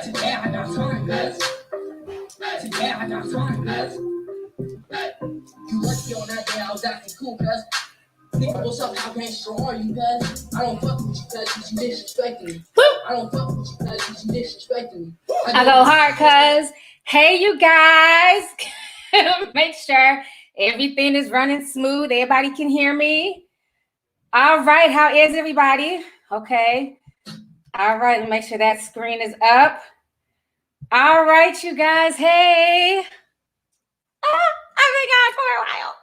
Today I got time, cuz. Today I got time, cuz. You lucky on that day I was acting cool, cuz. Nigga, what's up? How gangster are you, cuz? I don't fuck with you, cuz you disrespecting me. I don't fuck with you, cuz you disrespecting me. I go hard, cuz. Hey, you guys. Make sure everything is running smooth. Everybody can hear me. All right. How is everybody? Okay. All right. Make sure that screen is up. All right, you guys. Hey. I've been gone for a while.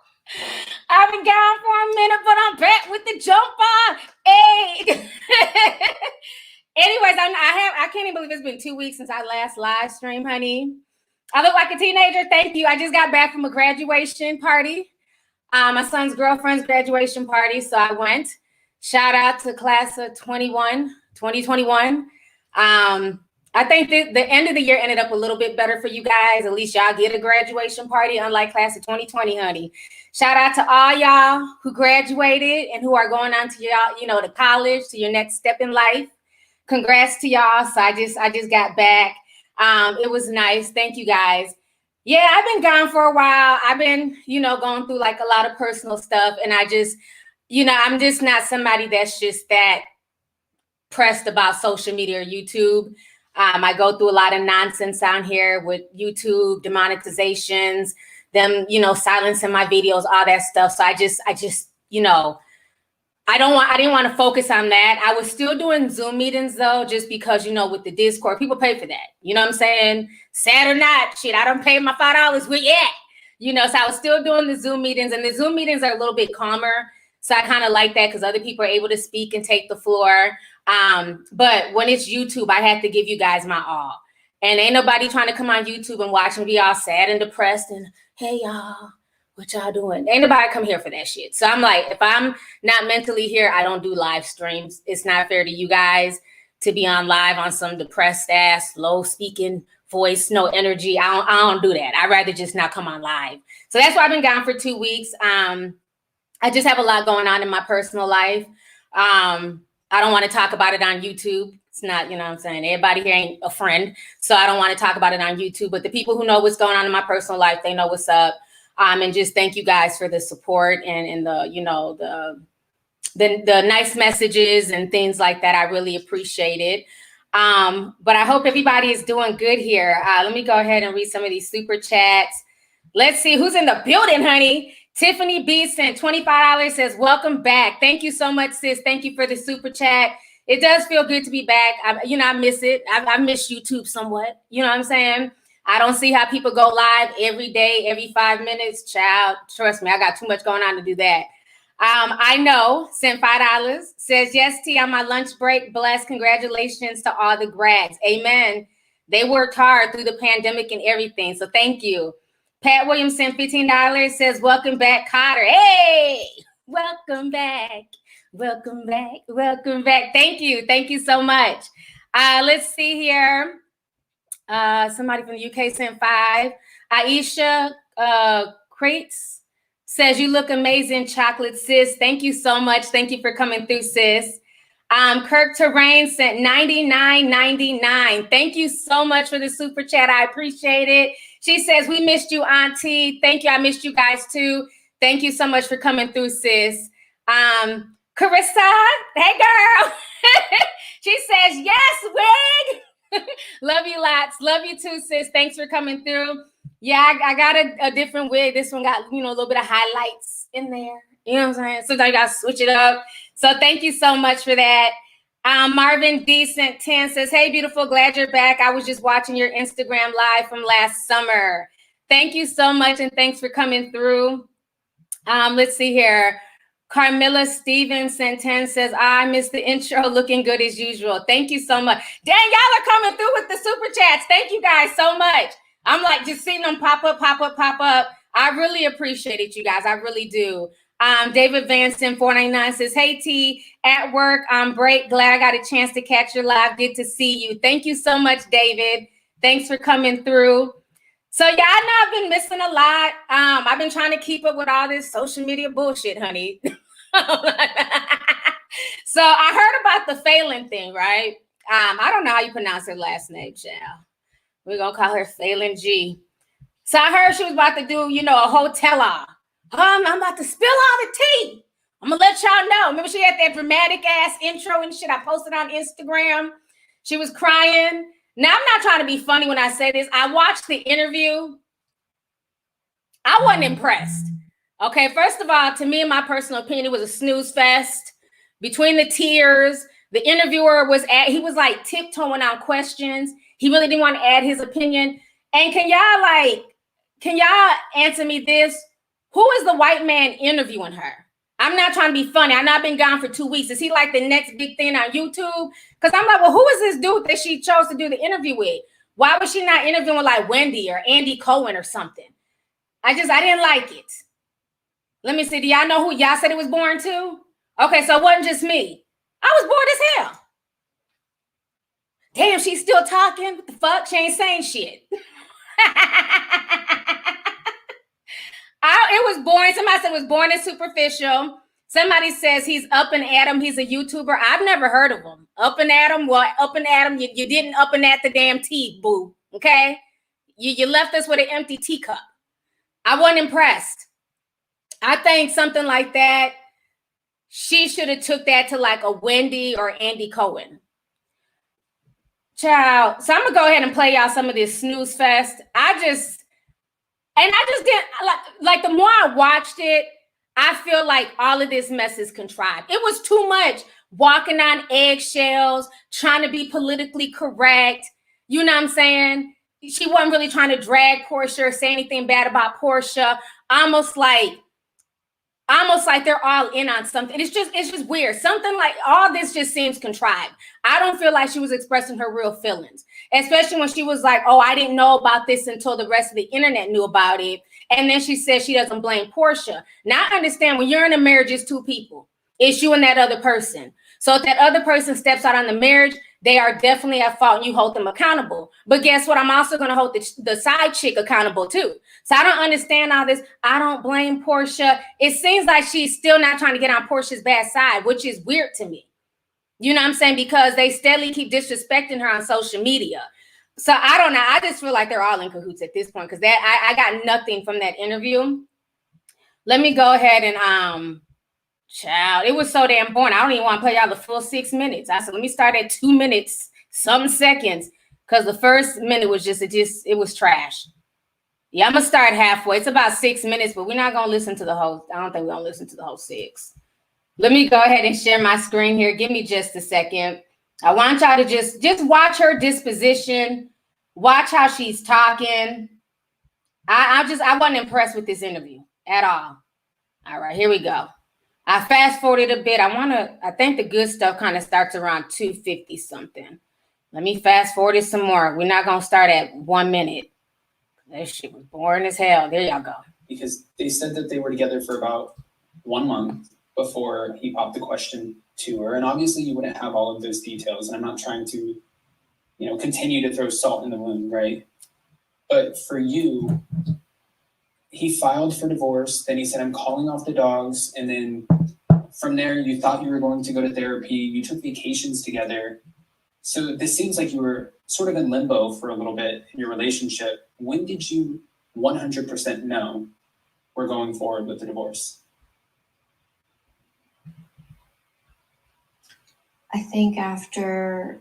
I've been gone for a minute, but I'm back with the jumper. Hey. Anyways, I can't even believe it's been 2 weeks since I last live stream, honey. I look like a teenager. Thank you. I just got back from a graduation party. My son's girlfriend's graduation party, so I went. Shout out to class of 2021. I think the end of the year ended up a little bit better for you guys. At least y'all get a graduation party, unlike class of 2020, honey. Shout out to all y'all who graduated and who are going on to y'all, to college, to your next step in life. Congrats to y'all. So I just got back. It was nice. Thank you guys. Yeah, I've been gone for a while. I've been, going through like a lot of personal stuff. And I just, I'm just not somebody that's just that pressed about social media or YouTube. I go through a lot of nonsense down here with YouTube, demonetizations, them, silencing my videos, all that stuff. So I just, I didn't want to focus on that. I was still doing Zoom meetings though, just because, with the Discord, people pay for that. You know what I'm saying? Sad or not, shit, I don't pay my $5 with yet. So I was still doing the Zoom meetings, and the Zoom meetings are a little bit calmer. So I kind of like that because other people are able to speak and take the floor. But when it's YouTube, I have to give you guys my all. And ain't nobody trying to come on YouTube and watch me be all sad and depressed and, hey, y'all, what y'all doing? Ain't nobody come here for that shit. So I'm like, if I'm not mentally here, I don't do live streams. It's not fair to you guys to be on live on some depressed ass, low speaking voice, no energy. I don't do that. I'd rather just not come on live. So that's why I've been gone for 2 weeks. I just have a lot going on in my personal life. I don't want to talk about it on YouTube. It's not, what I'm saying? Everybody here ain't a friend. So I don't want to talk about it on YouTube. But the people who know what's going on in my personal life, they know what's up. And just thank you guys for the support and the nice messages and things like that. I really appreciate it. But I hope everybody is doing good here. Let me go ahead and read some of these super chats. Let's see who's in the building, honey. Tiffany B sent $25, says, welcome back. Thank you so much, sis. Thank you for the super chat. It does feel good to be back. I miss it. I miss YouTube somewhat. You know what I'm saying? I don't see how people go live every day, every 5 minutes. Child, trust me, I got too much going on to do that. I know, sent $5, says, yes, T, on my lunch break. Blessed. Congratulations to all the grads. Amen. They worked hard through the pandemic and everything. So thank you. Pat Williams sent $15, says, welcome back, Cotter. Hey, welcome back. Welcome back. Welcome back. Thank you. Thank you so much. Let's see here. Somebody from the UK sent $5. Aisha Crates says, you look amazing, chocolate sis. Thank you so much. Thank you for coming through, sis. Kirk Terrain sent $99.99. Thank you so much for the super chat. I appreciate it. She says, we missed you, Auntie. Thank you. I missed you guys too. Thank you so much for coming through, sis. Carissa, hey girl. She says, yes, wig. Love you lots. Love you too, sis. Thanks for coming through. Yeah, I got a different wig. This one got, a little bit of highlights in there. You know what I'm saying? Sometimes you got to switch it up. So thank you so much for that. Marvin D sent 10, says, hey, beautiful, glad you're back. I was just watching your Instagram live from last summer. Thank you so much, and thanks for coming through. Let's see here. Carmilla Stevens sent 10, says, I missed the intro, looking good as usual. Thank you so much. Dang, y'all are coming through with the super chats. Thank you guys so much. I'm like just seeing them pop up. I really appreciate it, you guys. I really do. David Vanson 499 says, hey T, at work on break, glad I got a chance to catch your live. Good to see you. Thank you so much, David. Thanks for coming through. So yeah, I know I've been missing a lot. I've been trying to keep up with all this social media bullshit, honey. So I heard about the Falynn thing, right? I don't know how you pronounce her last name, child. We're gonna call her Falynn G. So I heard she was about to do, you know, a hotel. I'm about to spill all the tea. I'm gonna let y'all know. Remember, she had that dramatic ass intro and shit I posted on Instagram. She was crying. Now, I'm not trying to be funny when I say this. I watched the interview. I wasn't impressed. Okay, first of all, to me, in my personal opinion, it was a snooze fest. Between the tears, the interviewer he was like tiptoeing on questions. He really didn't want to add his opinion. And can y'all answer me this? Who is the white man interviewing her? I'm not trying to be funny. I've not been gone for 2 weeks. Is he like the next big thing on YouTube? Because I'm like, well, who is this dude that she chose to do the interview with? Why was she not interviewing like Wendy or Andy Cohen or something? I didn't like it. Let me see. Do y'all know who y'all said it was boring to? Okay, so it wasn't just me. I was bored as hell. Damn, she's still talking. What the fuck? She ain't saying shit. It was boring. Somebody said it was boring and superficial. Somebody says he's Up and Adam. He's a YouTuber. I've never heard of him. Up and Adam. Well, Up and Adam, you didn't up and at the damn tea, boo. Okay? You left us with an empty teacup. I wasn't impressed. I think something like that, she should have took that to like a Wendy or Andy Cohen. Child. So I'm going to go ahead and play y'all some of this snooze fest. I just didn't like the more I watched it, I feel like all of this mess is contrived. It was too much walking on eggshells, trying to be politically correct. You know what I'm saying? She wasn't really trying to drag Porsha or say anything bad about Porsha. Almost like they're all in on something. It's just weird. Something like all this just seems contrived. I don't feel like she was expressing her real feelings, especially when she was like, oh, I didn't know about this until the rest of the internet knew about it. And then she said she doesn't blame Porsha. Now I understand when you're in a marriage, it's two people. It's you and that other person. So if that other person steps out on the marriage, they are definitely at fault and you hold them accountable. But guess what? I'm also going to hold the side chick accountable too. So I don't understand all this. I don't blame Porsha. It seems like she's still not trying to get on Porsha's bad side, which is weird to me. You know what I'm saying? Because they steadily keep disrespecting her on social media. So I don't know. I just feel like they're all in cahoots at this point because I got nothing from that interview. Let me go ahead and child, it was so damn boring. I don't even want to play y'all the full 6 minutes. I said, let me start at 2 minutes, some seconds, because the first minute was it was trash. Yeah, I'm going to start halfway. It's about 6 minutes, but we're not going to listen to the whole. I don't think we're going to listen to the whole 6. Let me go ahead and share my screen here. Give me just a second. I want y'all to just watch her disposition. Watch how she's talking. I wasn't impressed with this interview at all. All right, here we go. I fast forwarded a bit. I think the good stuff kind of starts around 250 something. Let me fast forward it some more. We're not going to start at 1 minute. That shit was boring as hell. There y'all go. Because they said that they were together for about 1 month before he popped the question to her. And obviously you wouldn't have all of those details. And I'm not trying to, continue to throw salt in the wound, right? But for you, he filed for divorce. Then he said, I'm calling off the dogs. And then from there, you thought you were going to go to therapy. You took vacations together. So this seems like you were sort of in limbo for a little bit in your relationship. When did you 100% know we're going forward with the divorce? I think after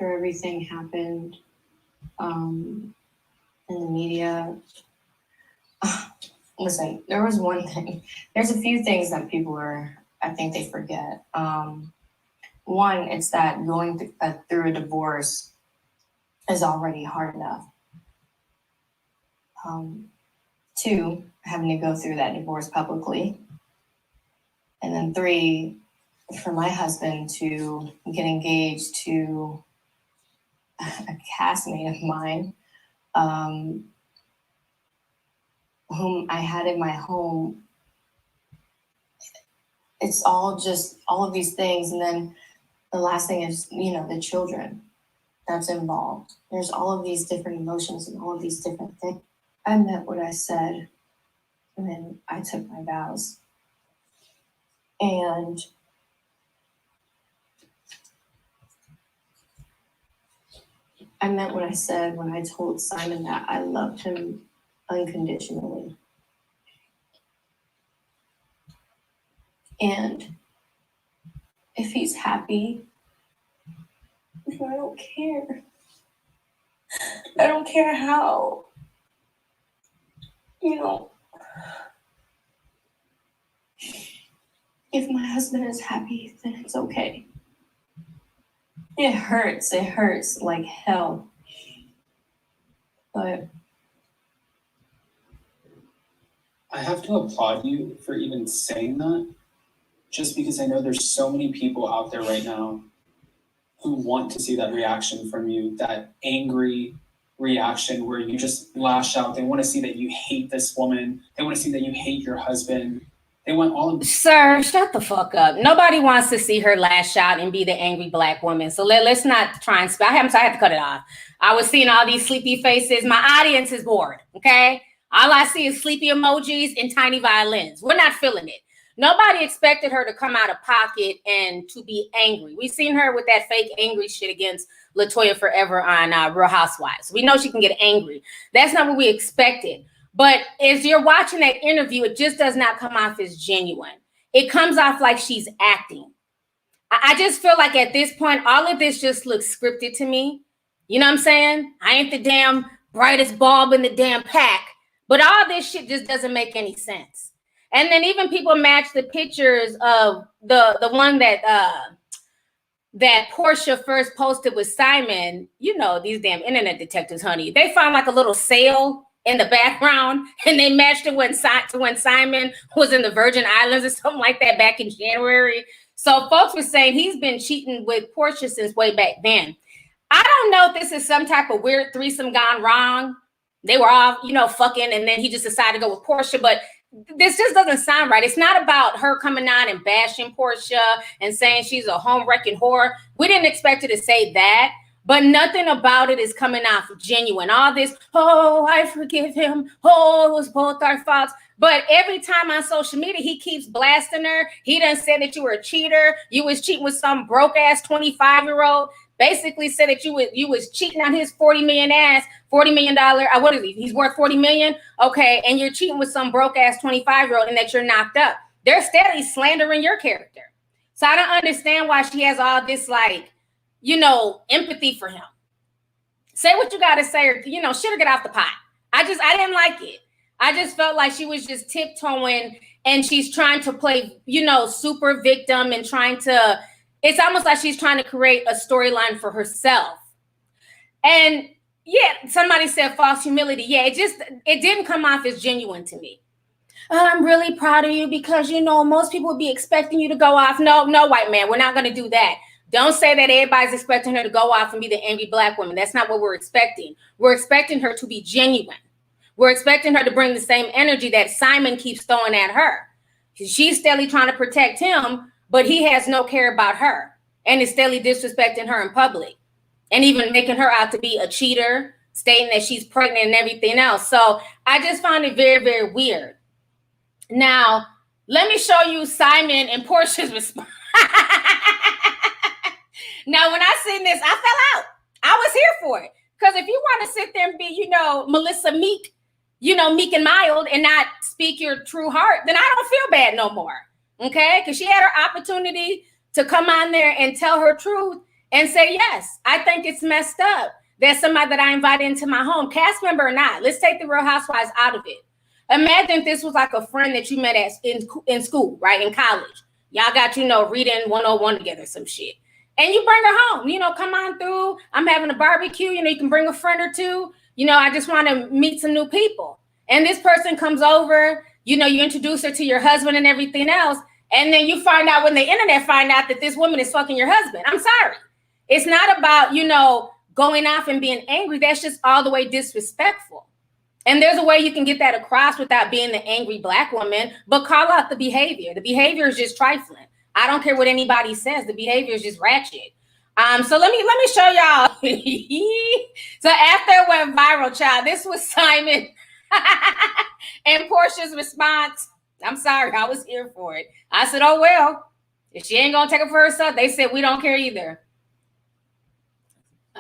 everything happened in the media, listen, there was one thing. There's a few things that I think they forget. One, it's that going through a divorce is already hard enough. 2, having to go through that divorce publicly. And then 3, for my husband to get engaged to a castmate of mine, whom I had in my home. It's all of these things. And then the last thing is, the children that's involved. There's all of these different emotions and all of these different things. I meant what I said when I took my vows. And I meant what I said when I told Simon that I loved him unconditionally. And if he's happy, then I don't care. I don't care how. You know, if my husband is happy, then it's okay. It hurts like hell. But I have to applaud you for even saying that, just because I know there's so many people out there right now who want to see that reaction from you, that angry reaction where you just lash out. They want to see that you hate this woman. They want to see that you hate your husband. They want all of this. Sir, shut the fuck up. Nobody wants to see her lash out and be the angry Black woman. So let's not try and I have to cut it off. I was seeing all these sleepy faces. My audience is bored, okay? All I see is sleepy emojis and tiny violins. We're not feeling it. Nobody expected her to come out of pocket and to be angry. We've seen her with that fake angry shit against LaToya Forever on Real Housewives. We know she can get angry. That's not what we expected. But as you're watching that interview, it just does not come off as genuine. It comes off like she's acting. I just feel like at this point, all of this just looks scripted to me. You know what I'm saying? I ain't the damn brightest bulb in the damn pack. But all this shit just doesn't make any sense. And then even people match the pictures of the one that Porsha first posted with Simon. You know, these damn internet detectives, honey. They found like a little sail in the background, and they matched it when Simon was in the Virgin Islands or something like that back in January. So folks were saying he's been cheating with Porsha since way back then. I don't know if this is some type of weird threesome gone wrong. They were all, you know, fucking, and then he just decided to go with Porsha, but this just doesn't sound right. It's not about her coming on and bashing Porsha and saying she's a home wrecking whore. We didn't expect her to say that. But nothing about it is coming off genuine. All this, oh, I forgive him. Oh, it was both our faults. But every time on social media, he keeps blasting her. He done said that you were a cheater. You was cheating with some broke ass 25-year-old. Basically said that you was cheating on his $40 million. What is he? He's worth $40 million. Okay, and you're cheating with some broke ass 25-year-old, and that you're knocked up. They're steadily slandering your character. So I don't understand why she has all this like, you know, empathy for him. Say what you got to say, or, you know, shit or get off the pot. I didn't like it. I just felt like she was just tiptoeing and she's trying to play, you know, super victim and it's almost like she's trying to create a storyline for herself. And yeah, somebody said false humility. Yeah, it didn't come off as genuine to me. I'm really proud of you because, you know, most people would be expecting you to go off. No, white man, we're not going to do that. Don't say that everybody's expecting her to go off and be the angry Black woman. That's not what we're expecting. We're expecting her to be genuine. We're expecting her to bring the same energy that Simon keeps throwing at her. She's steadily trying to protect him, but he has no care about her and is steadily disrespecting her in public and even making her out to be a cheater, stating that she's pregnant and everything else. So I just found it very, very weird. Now, let me show you Simon and Porsha's response. Now, when I seen this, I fell out. I was here for it. Because if you want to sit there and be, you know, Melissa Meek, you know, meek and mild and not speak your true heart, then I don't feel bad no more. Okay? Because she had her opportunity to come on there and tell her truth and say, yes, I think it's messed up. There's somebody that I invited into my home, cast member or not. Let's take the Real Housewives out of it. Imagine if this was like a friend that you met in school, right? In college. Y'all got, you know, reading 101 together, some shit. And you bring her home, you know, come on through. I'm having a barbecue, you know, you can bring a friend or two. You know, I just want to meet some new people. And this person comes over, you know, you introduce her to your husband and everything else. And then you find out when the internet find out that this woman is fucking your husband. I'm sorry. It's not about, you know, going off and being angry. That's just all the way disrespectful. And there's a way you can get that across without being the angry Black woman, but call out the behavior. The behavior is just trifling. I don't care what anybody says. The behavior is just ratchet. So let me show y'all. So after it went viral, child, this was Simon and Porsha's response. I'm sorry, I was here for it. I said, oh, well, if she ain't going to take it for herself, they said, we don't care either.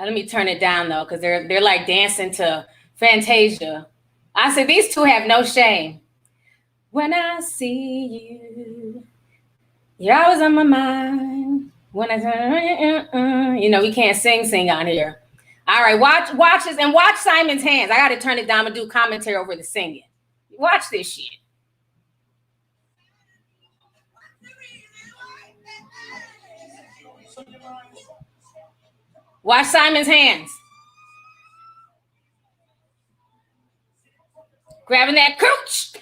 Let me turn it down though, because they're like dancing to Fantasia. I said these two have no shame. When I see you, you're always on my mind. When I you know, we can't sing on here. All right, watch this and watch Simon's hands. I got to turn it down and do commentary over the singing. Watch this shit. Watch Simon's hands. Grabbing that cooch.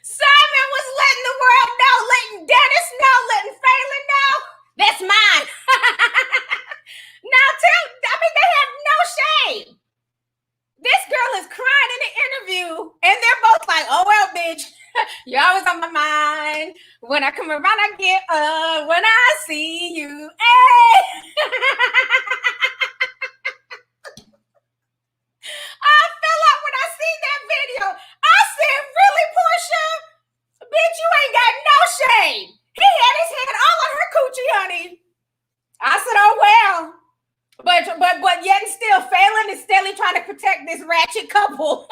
Simon was letting the world know, letting Dennis know, letting Falynn know. That's mine. Now they have no shame. This girl is crying in the interview, and they're both like, oh, well, bitch, you're always on my mind. When I come around, I get up. When I see you, hey. I fell out when I seen that video. I said, really, Porsha? Bitch, you ain't got no shame. He had his hand all on her coochie, honey. I said, oh, well. But yet and still, Falynn is steadily trying to protect this ratchet couple.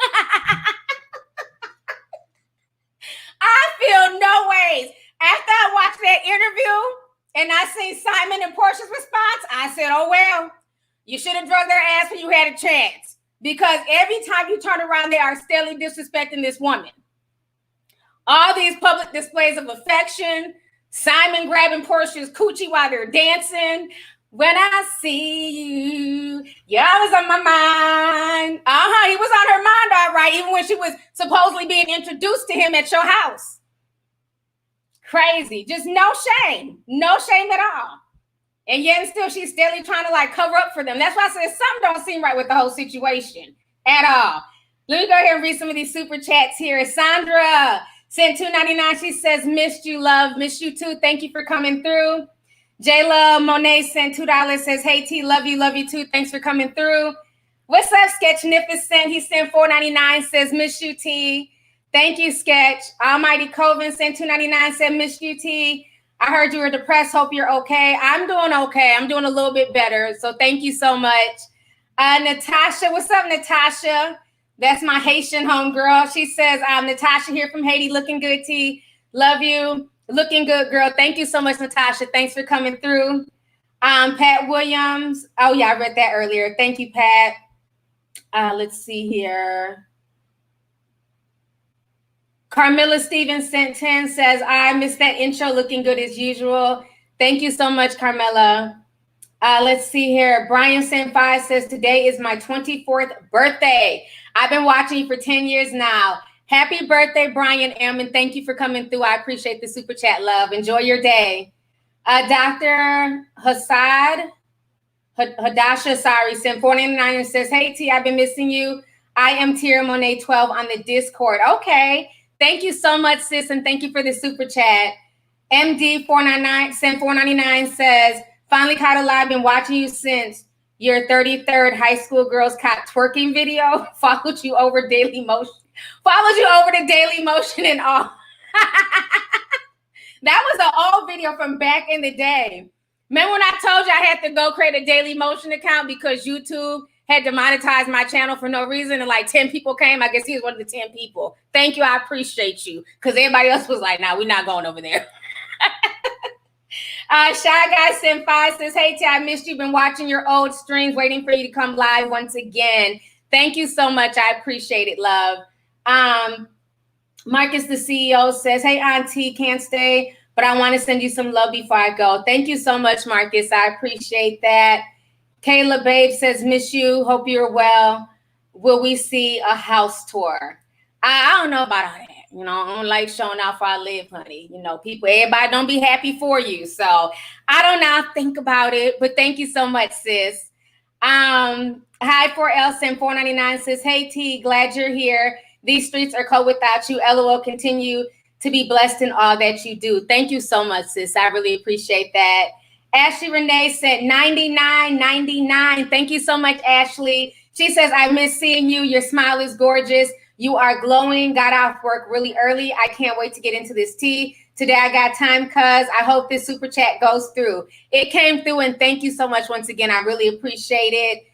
I feel no ways. After I watched that interview and I seen Simon and Porsha's response, I said, oh, well, you should have drugged their ass when you had a chance. Because every time you turn around, they are steadily disrespecting this woman. All these public displays of affection, Simon grabbing Porsha's coochie while they're dancing. When I see you, you're always on my mind. He was on her mind, all right, even when she was supposedly being introduced to him at your house. Crazy. Just no shame. No shame at all. And yet and still, she's steadily trying to like cover up for them. That's why I said something don't seem right with the whole situation at all. Let me go ahead and read some of these super chats here. Sandra sent $2.99. She says, missed you, love. Missed you too. Thank you for coming through. Jayla Monet sent $2, says, hey, T, love you too. Thanks for coming through. What's up, Sketchnificent? He sent $4.99, says, miss you, T. Thank you, Sketch. Almighty Coven sent $2.99, said, miss you, T. I heard you were depressed. Hope you're okay. I'm doing okay. I'm doing a little bit better. So thank you so much. Natasha, what's up, Natasha? That's my Haitian homegirl. She says, I'm Natasha here from Haiti. Looking good, T. Love you. Looking good, girl. Thank you so much, Natasha. Thanks for coming through. Pat Williams. Oh, yeah, I read that earlier. Thank you, Pat. Let's see here. Carmilla Stevens sent 10, says, I missed that intro. Looking good as usual. Thank you so much, Carmilla. Let's see here. Brian sent 5, says, today is my 24th birthday. I've been watching you for 10 years now. Happy birthday, Brian M. And thank you for coming through. I appreciate the super chat, love. Enjoy your day. Dr. Hadassah Sari sent $4.99 and says, hey, T, I've been missing you. I am Tira Monet 12 on the Discord. Okay. Thank you so much, sis. And thank you for the super chat. MD 499 sent $4.99 says, finally caught a live. Been watching you since your 33rd high school girls caught twerking video. Followed you over Daily Motion. Followed you over to Daily Motion and all. That was an old video from back in the day. Remember when I told you I had to go create a Daily Motion account because YouTube had to monetize my channel for no reason and like 10 people came? I guess he was one of the 10 people. Thank you. I appreciate you. Because everybody else was like, nah, we're not going over there. Shy Guy sent 5, says, hey, T, I missed you. Been watching your old streams, waiting for you to come live once again. Thank you so much. I appreciate it, love. Marcus, the CEO, says, hey, Auntie, can't stay, but I want to send you some love before I go. Thank you so much, Marcus. I appreciate that. Kayla Babe says, miss you. Hope you're well. Will we see a house tour? I don't know about all that. You know, I don't like showing out where I live, honey. You know, everybody don't be happy for you. So I don't know. Think about it. But thank you so much, sis. Hi, 4L sent $4.99 says, hey, T, glad you're here. These streets are cold without you. LOL, continue to be blessed in all that you do. Thank you so much, sis. I really appreciate that. Ashley Renee sent $99.99. Thank you so much, Ashley. She says, I miss seeing you. Your smile is gorgeous. You are glowing. Got off work really early. I can't wait to get into this tea. today I got time, cuz I hope this super chat goes through. It came through, and thank you so much once again. I really appreciate it.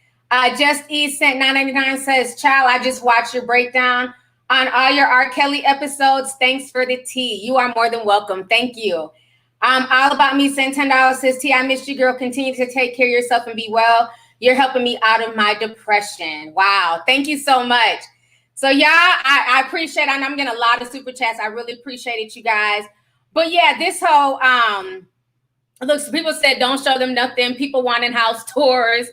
Just E sent $9.99 says, "Child, I just watched your breakdown on all your R. Kelly episodes. Thanks for the tea. You are more than welcome. Thank you." All About Me sent $10 says, "T, I missed you, girl. Continue to take care of yourself and be well. You're helping me out of my depression." Wow. Thank you so much. So y'all, I appreciate it. I'm getting a lot of super chats. I really appreciate it, you guys. But yeah, this whole look, people said don't show them nothing. People wanting house tours.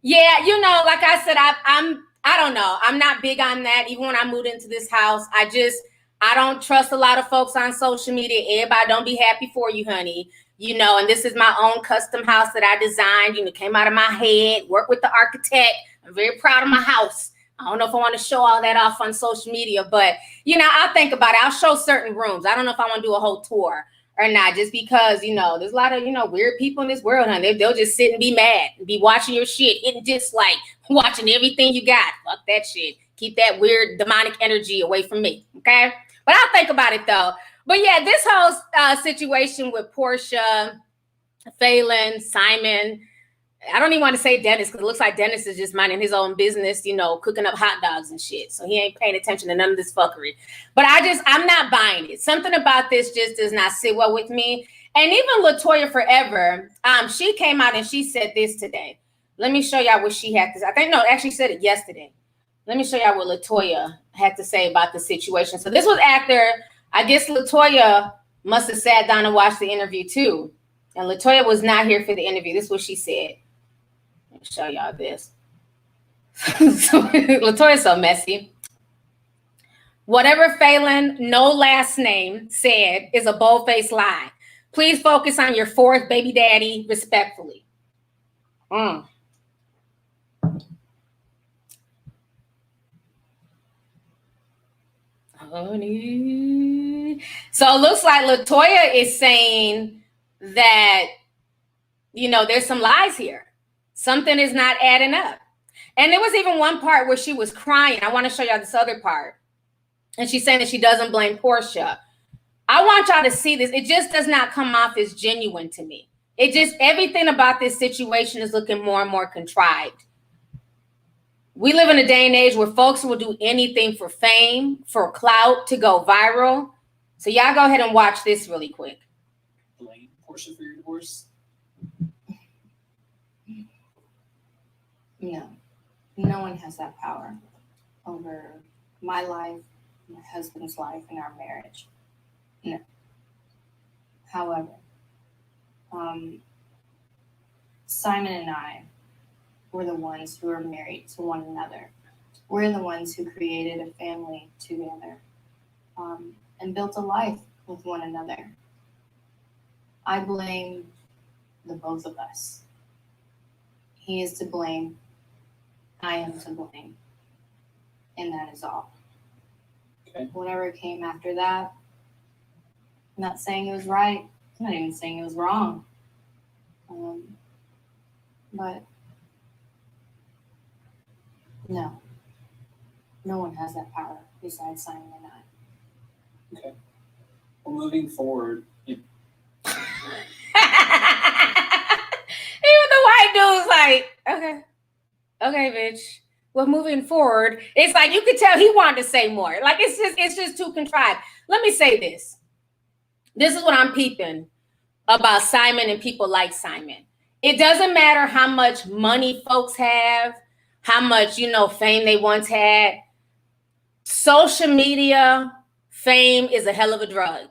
Yeah, you know, like I said, I don't know. I'm not big on that. Even when I moved into this house, I don't trust a lot of folks on social media. Everybody don't be happy for you, honey. You know, and this is my own custom house that I designed, you know, came out of my head, worked with the architect. I'm very proud of my house. I don't know if I want to show all that off on social media, but, you know, I'll think about it. I'll show certain rooms. I don't know if I want to do a whole tour or not, just because, you know, there's a lot of, you know, weird people in this world, honey. They'll just sit and be mad and be watching your shit, hitting dislike, watching everything you got. Fuck that shit. Keep that weird demonic energy away from me, okay? But I'll think about it, though. But yeah, this whole situation with Porsha, Falynn, Simon, I don't even want to say Dennis, because it looks like Dennis is just minding his own business, you know, cooking up hot dogs and shit. So he ain't paying attention to none of this fuckery. But I'm not buying it. Something about this just does not sit well with me. And even LaToya Forever, she came out and she said this today. Let me show y'all what she had to say. I think, no, actually said it yesterday. Let me show y'all what LaToya had to say about the situation. So this was after, I guess LaToya must have sat down and watched the interview too. And LaToya was not here for the interview. This is what she said. Let me show y'all this. So, LaToya's so messy. "Whatever Falynn, no last name, said is a bold-faced lie. Please focus on your fourth baby daddy respectfully." Honey. So it looks like LaToya is saying that, you know, there's some lies here. Something is not adding up. And there was even one part where she was crying. I want to show y'all this other part. And she's saying that she doesn't blame Porsha. I want y'all to see this. It just does not come off as genuine to me. It just, everything about this situation is looking more and more contrived. We live in a day and age where folks will do anything for fame, for clout, to go viral. So y'all go ahead and watch this really quick. Blame Porsha for your divorce? No, no one has that power over my life, my husband's life, and our marriage. No. However, Simon and I were the ones who were married to one another. We're the ones who created a family together, and built a life with one another. I blame the both of us. He is to blame. I am to blame. And that is all. Okay. Whatever came after that, I'm not saying it was right. I'm not even saying it was wrong. But no one has that power besides Simon and I. Okay. Well, moving forward, Even the white dude's like, okay, bitch. Well, moving forward, it's like you could tell he wanted to say more. Like it's just too contrived. Let me say this. This is what I'm peeping about Simon and people like Simon. It doesn't matter how much money folks have, how much, you know, fame they once had. Social media fame is a hell of a drug.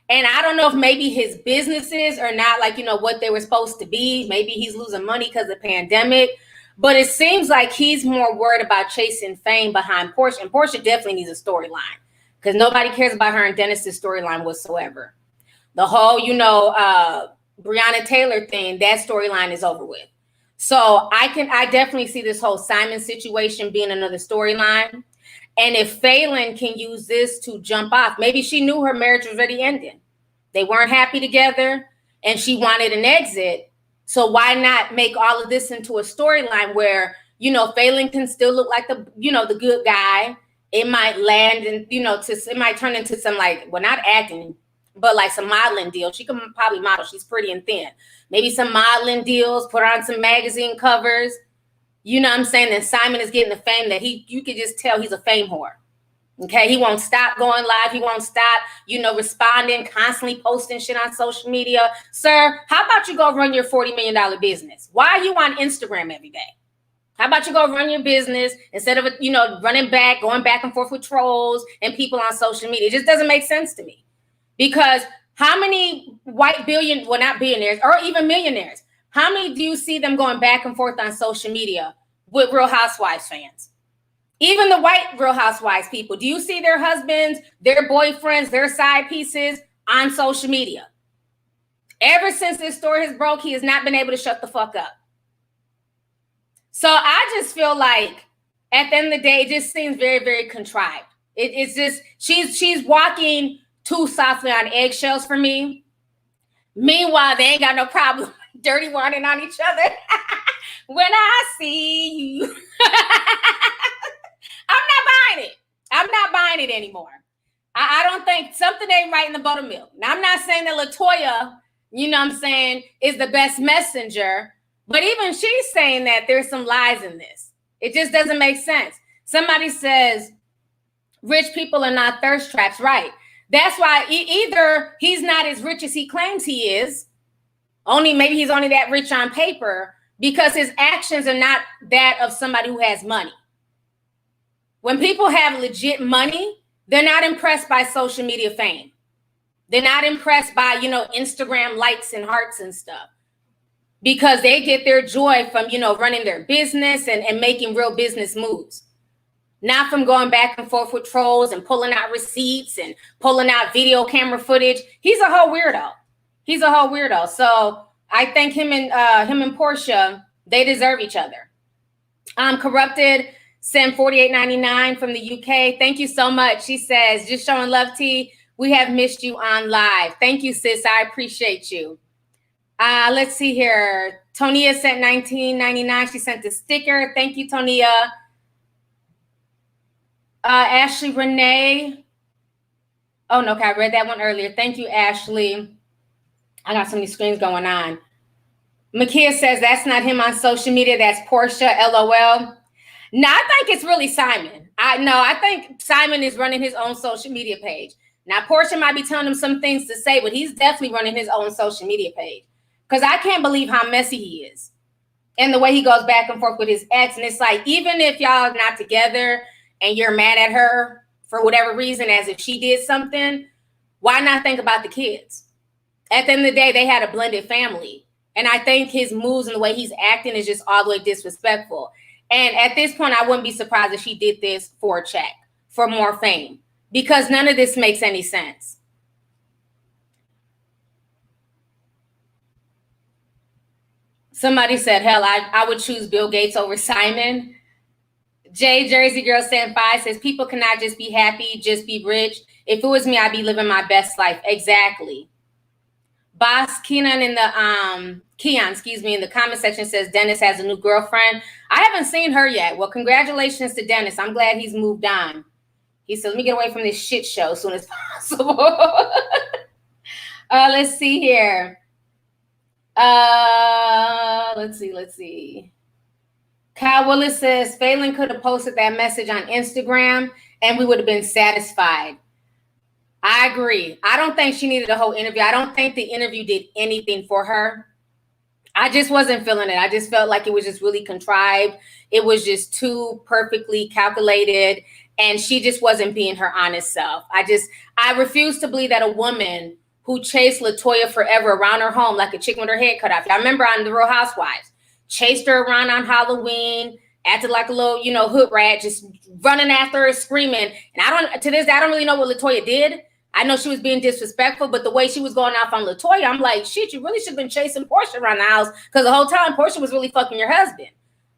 And I don't know if maybe his businesses are not like, you know, what they were supposed to be. Maybe he's losing money because of the pandemic. But it seems like he's more worried about chasing fame behind Porsha. And Porsha definitely needs a storyline because nobody cares about her and Dennis's storyline whatsoever. The whole, you know, Breonna Taylor thing, that storyline is over with. So I definitely see this whole Simon situation being another storyline. And if Falynn can use this to jump off, maybe she knew her marriage was already ending. They weren't happy together and she wanted an exit. So why not make all of this into a storyline where, you know, Falynn can still look like the, you know, the good guy. It might land and, you know, it might turn into some like, well, not acting, but like some modeling deals. She can probably model. She's pretty and thin. Maybe some modeling deals, put her on some magazine covers. You know what I'm saying? Then Simon is getting the fame that you could just tell he's a fame whore. Okay, he won't stop going live. He won't stop, responding, constantly posting shit on social media. Sir, how about you go run your $40 million business? Why are you on Instagram every day? How about you go run your business instead of, going back and forth with trolls and people on social media? It just doesn't make sense to me. Because how many not billionaires or even millionaires, how many do you see them going back and forth on social media with Real Housewives fans? Even the white Real Housewives people, do you see their husbands, their boyfriends, their side pieces on social media? Ever since this story has broke, he has not been able to shut the fuck up. So I just feel like at the end of the day, it just seems very, very contrived. It's just, she's walking too softly on eggshells for me. Meanwhile, they ain't got no problem dirty wanting on each other. When I see you. I'm not buying it anymore. I don't think something ain't right in the buttermilk. Now, I'm not saying that LaToya, is the best messenger, but even she's saying that there's some lies in this. It just doesn't make sense. Somebody says rich people are not thirst traps, right? That's why either he's not as rich as he claims he is, maybe he's only that rich on paper, because his actions are not that of somebody who has money. When people have legit money, they're not impressed by social media fame. They're not impressed by, Instagram likes and hearts and stuff, because they get their joy from, running their business and making real business moves. Not from going back and forth with trolls and pulling out receipts and pulling out video camera footage. He's a whole weirdo. So I think him and Porsha, they deserve each other. Corrupted sent $48.99 from the UK. Thank you so much. She says, just showing love, T. We have missed you on live. Thank you, sis. I appreciate you. Let's see here. Tonia sent $19.99. She sent the sticker. Thank you, Tonia. Ashley Renee. Oh, no, okay, I read that one earlier. Thank you, Ashley. I got so many screens going on. Makia says that's not him on social media. That's Porsha, LOL. No, I think it's really Simon. I think Simon is running his own social media page. Now, Porsha might be telling him some things to say, but he's definitely running his own social media page. Because I can't believe how messy he is. And the way he goes back and forth with his ex. And it's like, even if y'all are not together and you're mad at her for whatever reason, as if she did something, why not think about the kids? At the end of the day, they had a blended family. And I think his moves and the way he's acting is just all the way disrespectful. And at this point, I wouldn't be surprised if she did this for a check, for more fame, because none of this makes any sense. Somebody said, hell, I would choose Bill Gates over Simon. Jay Jersey Girl Stand 5 says, people cannot just be happy, just be rich. If it was me, I'd be living my best life. Exactly. Boss Keon in the comment section says Dennis has a new girlfriend. I haven't seen her yet. Well, congratulations to Dennis. I'm glad he's moved on. He said, let me get away from this shit show as soon as possible. Let's see here. Let's see. Kyle Willis says Falynn could have posted that message on Instagram and we would have been satisfied. I agree. I don't think she needed a whole interview. I don't think the interview did anything for her. I just wasn't feeling it. I just felt like it was just really contrived. It was just too perfectly calculated. And she just wasn't being her honest self. I refuse to believe that a woman who chased LaToya forever around her home like a chicken with her head cut off. I remember on The Real Housewives, chased her around on Halloween, acted like a little, hood rat, just running after her, screaming. And to this day, I don't really know what LaToya did. I know she was being disrespectful, but the way she was going off on LaToya, I'm like, shit, you really should have been chasing Porsha around the house, because the whole time Porsha was really fucking your husband.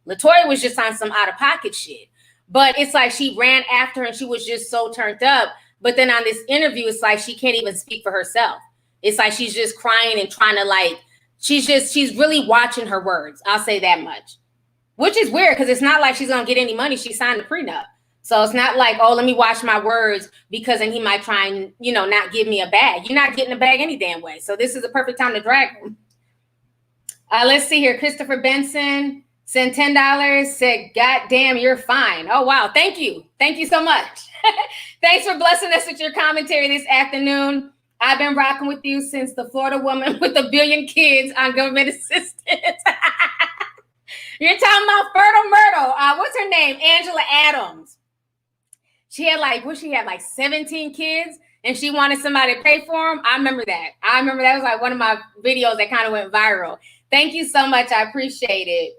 LaToya was just on some out-of-pocket shit. But it's like she ran after her and she was just so turned up. But then on this interview, it's like she can't even speak for herself. It's like she's just crying and trying to she's really watching her words. I'll say that much. Which is weird, because it's not like she's going to get any money. She signed a prenup. So it's not like, oh, let me watch my words because then he might try and, not give me a bag. You're not getting a bag any damn way. So this is the perfect time to drag him. Let's see here. Christopher Benson sent $10, said, God damn, you're fine. Oh, wow. Thank you. Thank you so much. Thanks for blessing us with your commentary this afternoon. I've been rocking with you since the Florida woman with a billion kids on government assistance. You're talking about Fertile Myrtle. What's her name? Angela Adams. She had like 17 kids and she wanted somebody to pay for them. I remember that. Was like one of my videos that kind of went viral. Thank you so much. I appreciate it.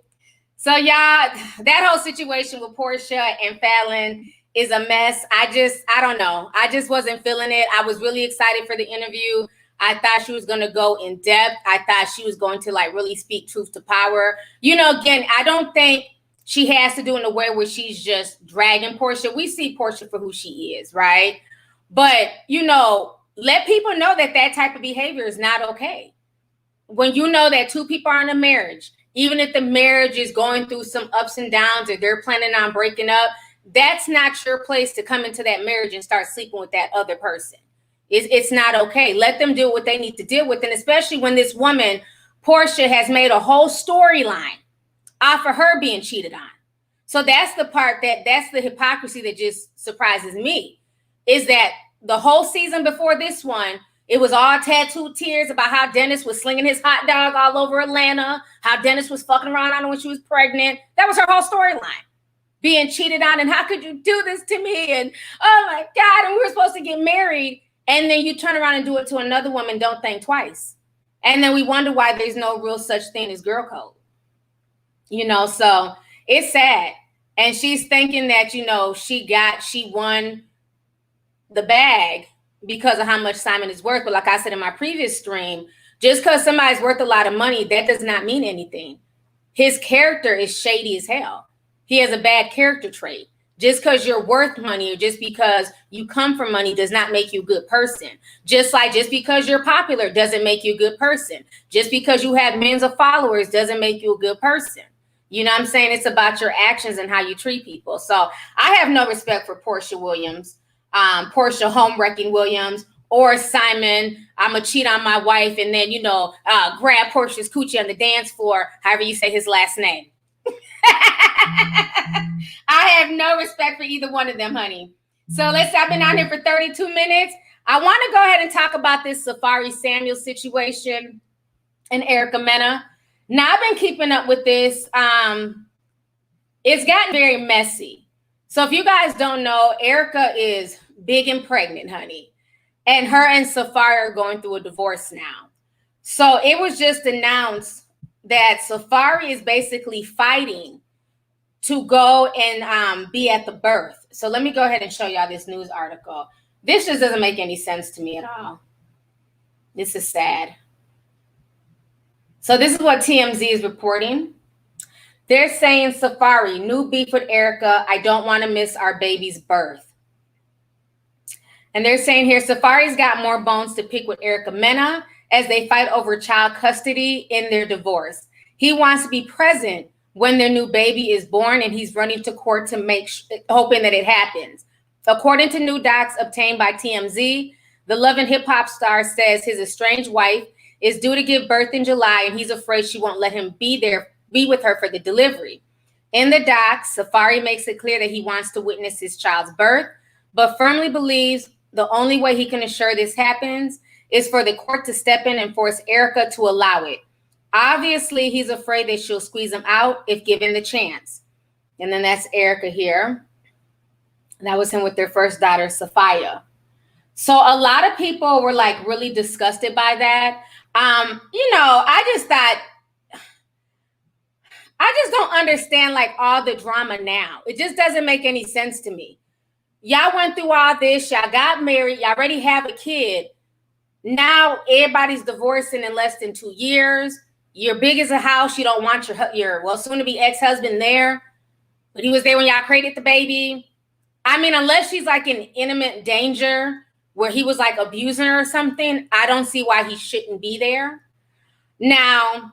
So y'all, that whole situation with Porsha and Falynn is a mess. I don't know. I just wasn't feeling it. I was really excited for the interview. I thought she was going to go in depth. I thought she was going to like really speak truth to power. Again, I don't think she has to do in a way where she's just dragging Porsha. We see Porsha for who she is, right? But, let people know that type of behavior is not okay. When you know that two people are in a marriage, even if the marriage is going through some ups and downs or they're planning on breaking up, that's not your place to come into that marriage and start sleeping with that other person. It's not okay. Let them deal what they need to deal with. And especially when this woman, Porsha, has made a whole storyline off of her being cheated on. So that's the part that's the hypocrisy that just surprises me, is that the whole season before this one, it was all tattooed tears about how Dennis was slinging his hot dog all over Atlanta, how Dennis was fucking around on her when she was pregnant. That was her whole storyline. Being cheated on, and how could you do this to me? And oh my God, and we were supposed to get married. And then you turn around and do it to another woman, don't think twice. And then we wonder why there's no real such thing as girl code. So it's sad. And she's thinking that, she won the bag because of how much Simon is worth. But like I said in my previous stream, just because somebody's worth a lot of money, that does not mean anything. His character is shady as hell. He has a bad character trait. Just because you're worth money or just because you come from money does not make you a good person. Just because you're popular doesn't make you a good person. Just because you have millions of followers doesn't make you a good person. You know what I'm saying? It's about your actions and how you treat people. So I have no respect for Porsha Williams, Porsha Homewrecking Williams, or Simon. I'm going to cheat on my wife and then, grab Porsha's coochie on the dance floor, however you say his last name. I have no respect for either one of them, honey. So I've been out here for 32 minutes. I want to go ahead and talk about this Safaree Samuel situation and Erica Mena. Now, I've been keeping up with this. It's gotten very messy. So if you guys don't know, Erica is big and pregnant, honey. And her and Safaree are going through a divorce now. So it was just announced that Safaree is basically fighting to go and be at the birth. So let me go ahead and show y'all this news article. This just doesn't make any sense to me at all. This is sad. So this is what TMZ is reporting. They're saying, Safaree, new beef with Erica. I don't want to miss our baby's birth. And they're saying here, Safaree's got more bones to pick with Erica Mena as they fight over child custody in their divorce. He wants to be present when their new baby is born, and he's running to court to hoping that it happens. According to new docs obtained by TMZ, the Love and Hip Hop star says his estranged wife is due to give birth in July, and he's afraid she won't let him be with her for the delivery. In the docs, Safaree makes it clear that he wants to witness his child's birth, but firmly believes the only way he can ensure this happens is for the court to step in and force Erica to allow it. Obviously, he's afraid that she'll squeeze him out if given the chance. And then that's Erica here. That was him with their first daughter, Safiya. So a lot of people were like really disgusted by that. I just don't understand like all the drama now. It just doesn't make any sense to me. Y'all went through all this. Y'all got married. Y'all already have a kid. Now everybody's divorcing in less than 2 years. You're big as a house. You don't want your soon-to-be ex-husband there. But he was there when y'all created the baby. I mean, unless she's like in imminent danger where he was like abusing her or something, I don't see why he shouldn't be there. Now,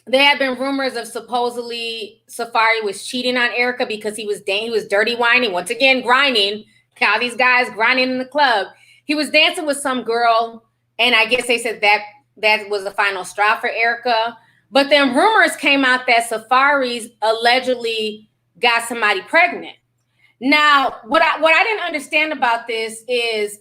there had been rumors of supposedly Safaree was cheating on Erica because he was dirty whining, once again grinding. How these guys grinding in the club. He was dancing with some girl, and I guess they said that was the final straw for Erica. But then rumors came out that Safaree's allegedly got somebody pregnant. Now, what I didn't understand about this is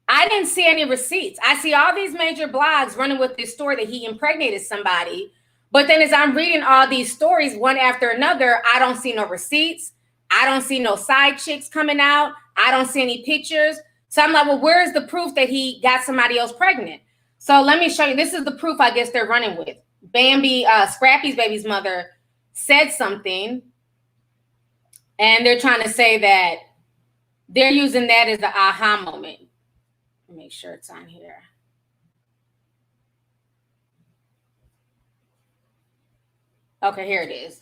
I didn't see any receipts. I see all these major blogs running with this story that he impregnated somebody. But then as I'm reading all these stories one after another, I don't see no receipts. I don't see no side chicks coming out. I don't see any pictures. So I'm like, well, where's the proof that he got somebody else pregnant? So let me show you. This is the proof I guess they're running with. Bambi, Scrappy's baby's mother said something. And they're trying to say that they're using that as the aha moment. Make sure it's on here. Okay, here it is.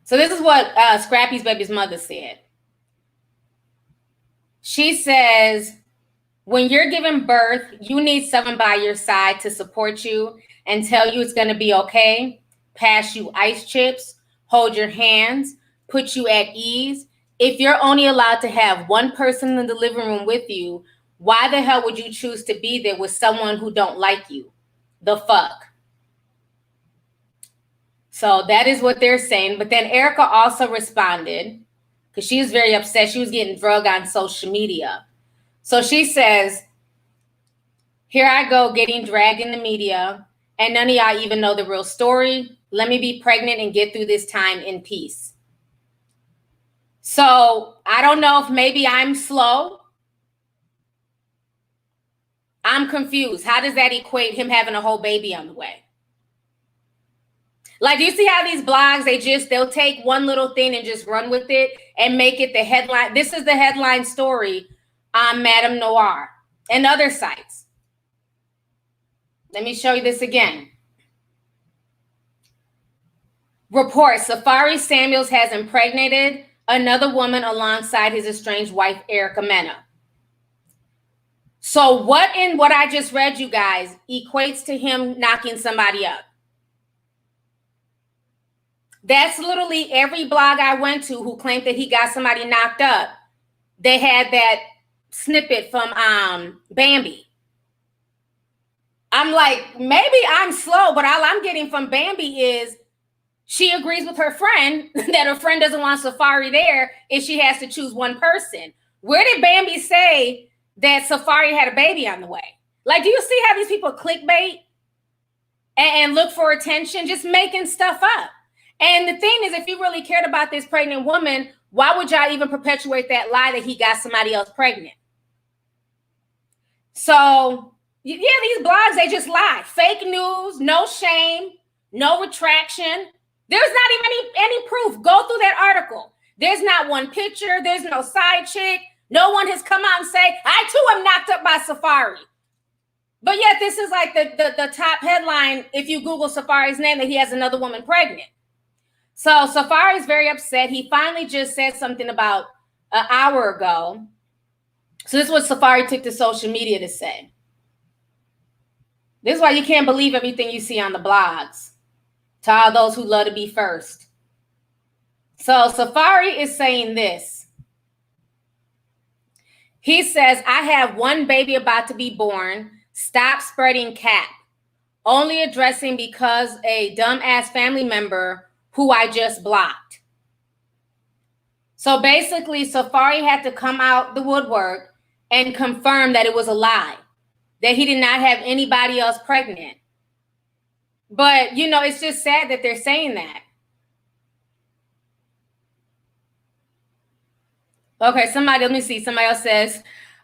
So this is what Scrappy's baby's mother said. She says, when you're giving birth, you need someone by your side to support you and tell you it's going to be okay, pass you ice chips, hold your hands, put you at ease. If you're only allowed to have one person in the living room with you, why the hell would you choose to be there with someone who don't like you? The fuck? So that is what they're saying. But then Erica also responded because she was very upset. She was getting drugged on social media. So she says, here I go getting dragged in the media and none of y'all even know the real story. Let me be pregnant and get through this time in peace. So I don't know if maybe I'm slow. I'm confused. How does that equate him having a whole baby on the way? Like, do you see how these blogs, they'll take one little thing and just run with it and make it the headline. This is the headline story on Madame Noir and other sites. Let me show you this again. Report, Safaree Samuels has impregnated another woman alongside his estranged wife, Erica Mena. So what in what I just read you guys equates to him knocking somebody up? That's literally every blog I went to who claimed that he got somebody knocked up. They had that snippet from Bambi. I'm like, maybe I'm slow, but all I'm getting from Bambi is she agrees with her friend that her friend doesn't want Safaree there if she has to choose one person. Where did Bambi say that Safaree had a baby on the way? Like, do you see how these people clickbait and look for attention, just making stuff up? And the thing is, if you really cared about this pregnant woman, why would y'all even perpetuate that lie that he got somebody else pregnant? So, yeah, these blogs, they just lie. Fake news, no shame, no retraction. There's not even any proof. Go through that article. There's not one picture. There's no side chick. No one has come out and say, I too am knocked up by Safaree. But yet this is like the top headline if you Google Safaree's name, that he has another woman pregnant. So Safaree is very upset. He finally just said something about an hour ago. So this is what Safaree took to social media to say. This is why you can't believe everything you see on the blogs. To all those who love to be first. So Safaree is saying this. He says, I have one baby about to be born. Stop spreading cap. Only addressing because a dumbass family member who I just blocked. So basically, Safaree had to come out the woodwork and confirm that it was a lie, that he did not have anybody else pregnant. But, you know, it's just sad that they're saying that. Okay, let me see. Somebody else says,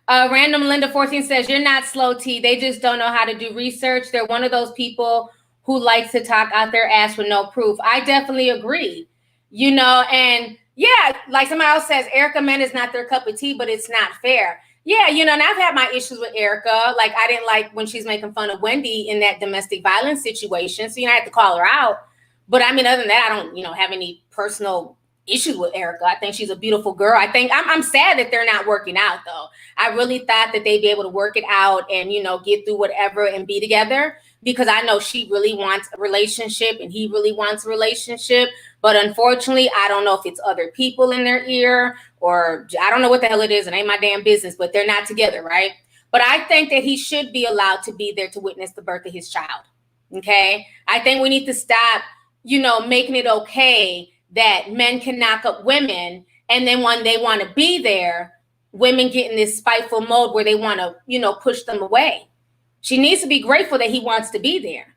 Random Linda 14 says, you're not slow, T. They just don't know how to do research. They're one of those people who likes to talk out their ass with no proof. I definitely agree. You know, and yeah, like somebody else says, Erica Mena is not their cup of tea, but it's not fair. Yeah, you know, and I've had my issues with Erica. Like, I didn't like when she's making fun of Wendy in that domestic violence situation. So, you know, I had to call her out. But I mean, other than that, I don't, you know, have any personal issues with Erica. I think she's a beautiful girl. I think I'm sad that they're not working out, though. I really thought that they'd be able to work it out and, you know, get through whatever and be together. because I know she really wants a relationship and he really wants a relationship. But unfortunately, I don't know if it's other people in their ear or I don't know what the hell it is. It ain't my damn business, but they're not together, right? But I think that he should be allowed to be there to witness the birth of his child. Okay? I think we need to stop, making it okay that men can knock up women. And then when they want to be there, women get in this spiteful mode where they want to, push them away. She needs to be grateful that he wants to be there,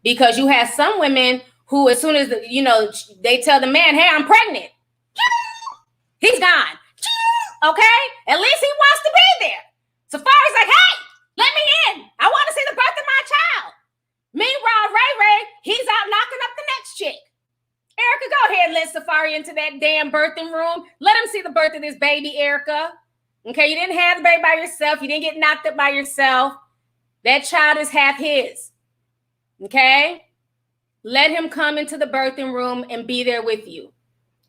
because you have some women who, as soon as, they tell the man, hey, I'm pregnant, he's gone. Okay? At least he wants to be there. Safaree's like, hey, let me in. I want to see the birth of my child. Meanwhile, Ray, he's out knocking up the next chick. Erica, go ahead and let Safaree into that damn birthing room. Let him see the birth of this baby, Erica. Okay, you didn't have the baby by yourself. You didn't get knocked up by yourself. That child is half his. Okay? Let him come into the birthing room and be there with you.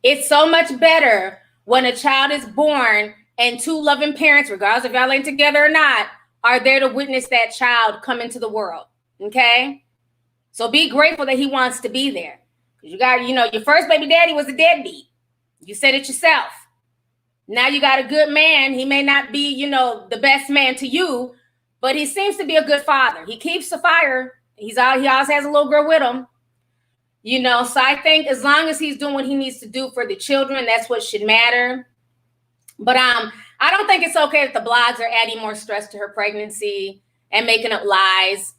It's so much better when a child is born and two loving parents, regardless if y'all ain't together or not, are there to witness that child come into the world. Okay? So be grateful that he wants to be there. Because you got, your first baby daddy was a deadbeat. You said it yourself. Now you got a good man. He may not be, the best man to you, but he seems to be a good father. He keeps the fire. He always has a little girl with him. So I think as long as he's doing what he needs to do for the children, that's what should matter. But I don't think it's okay that the blogs are adding more stress to her pregnancy and making up lies.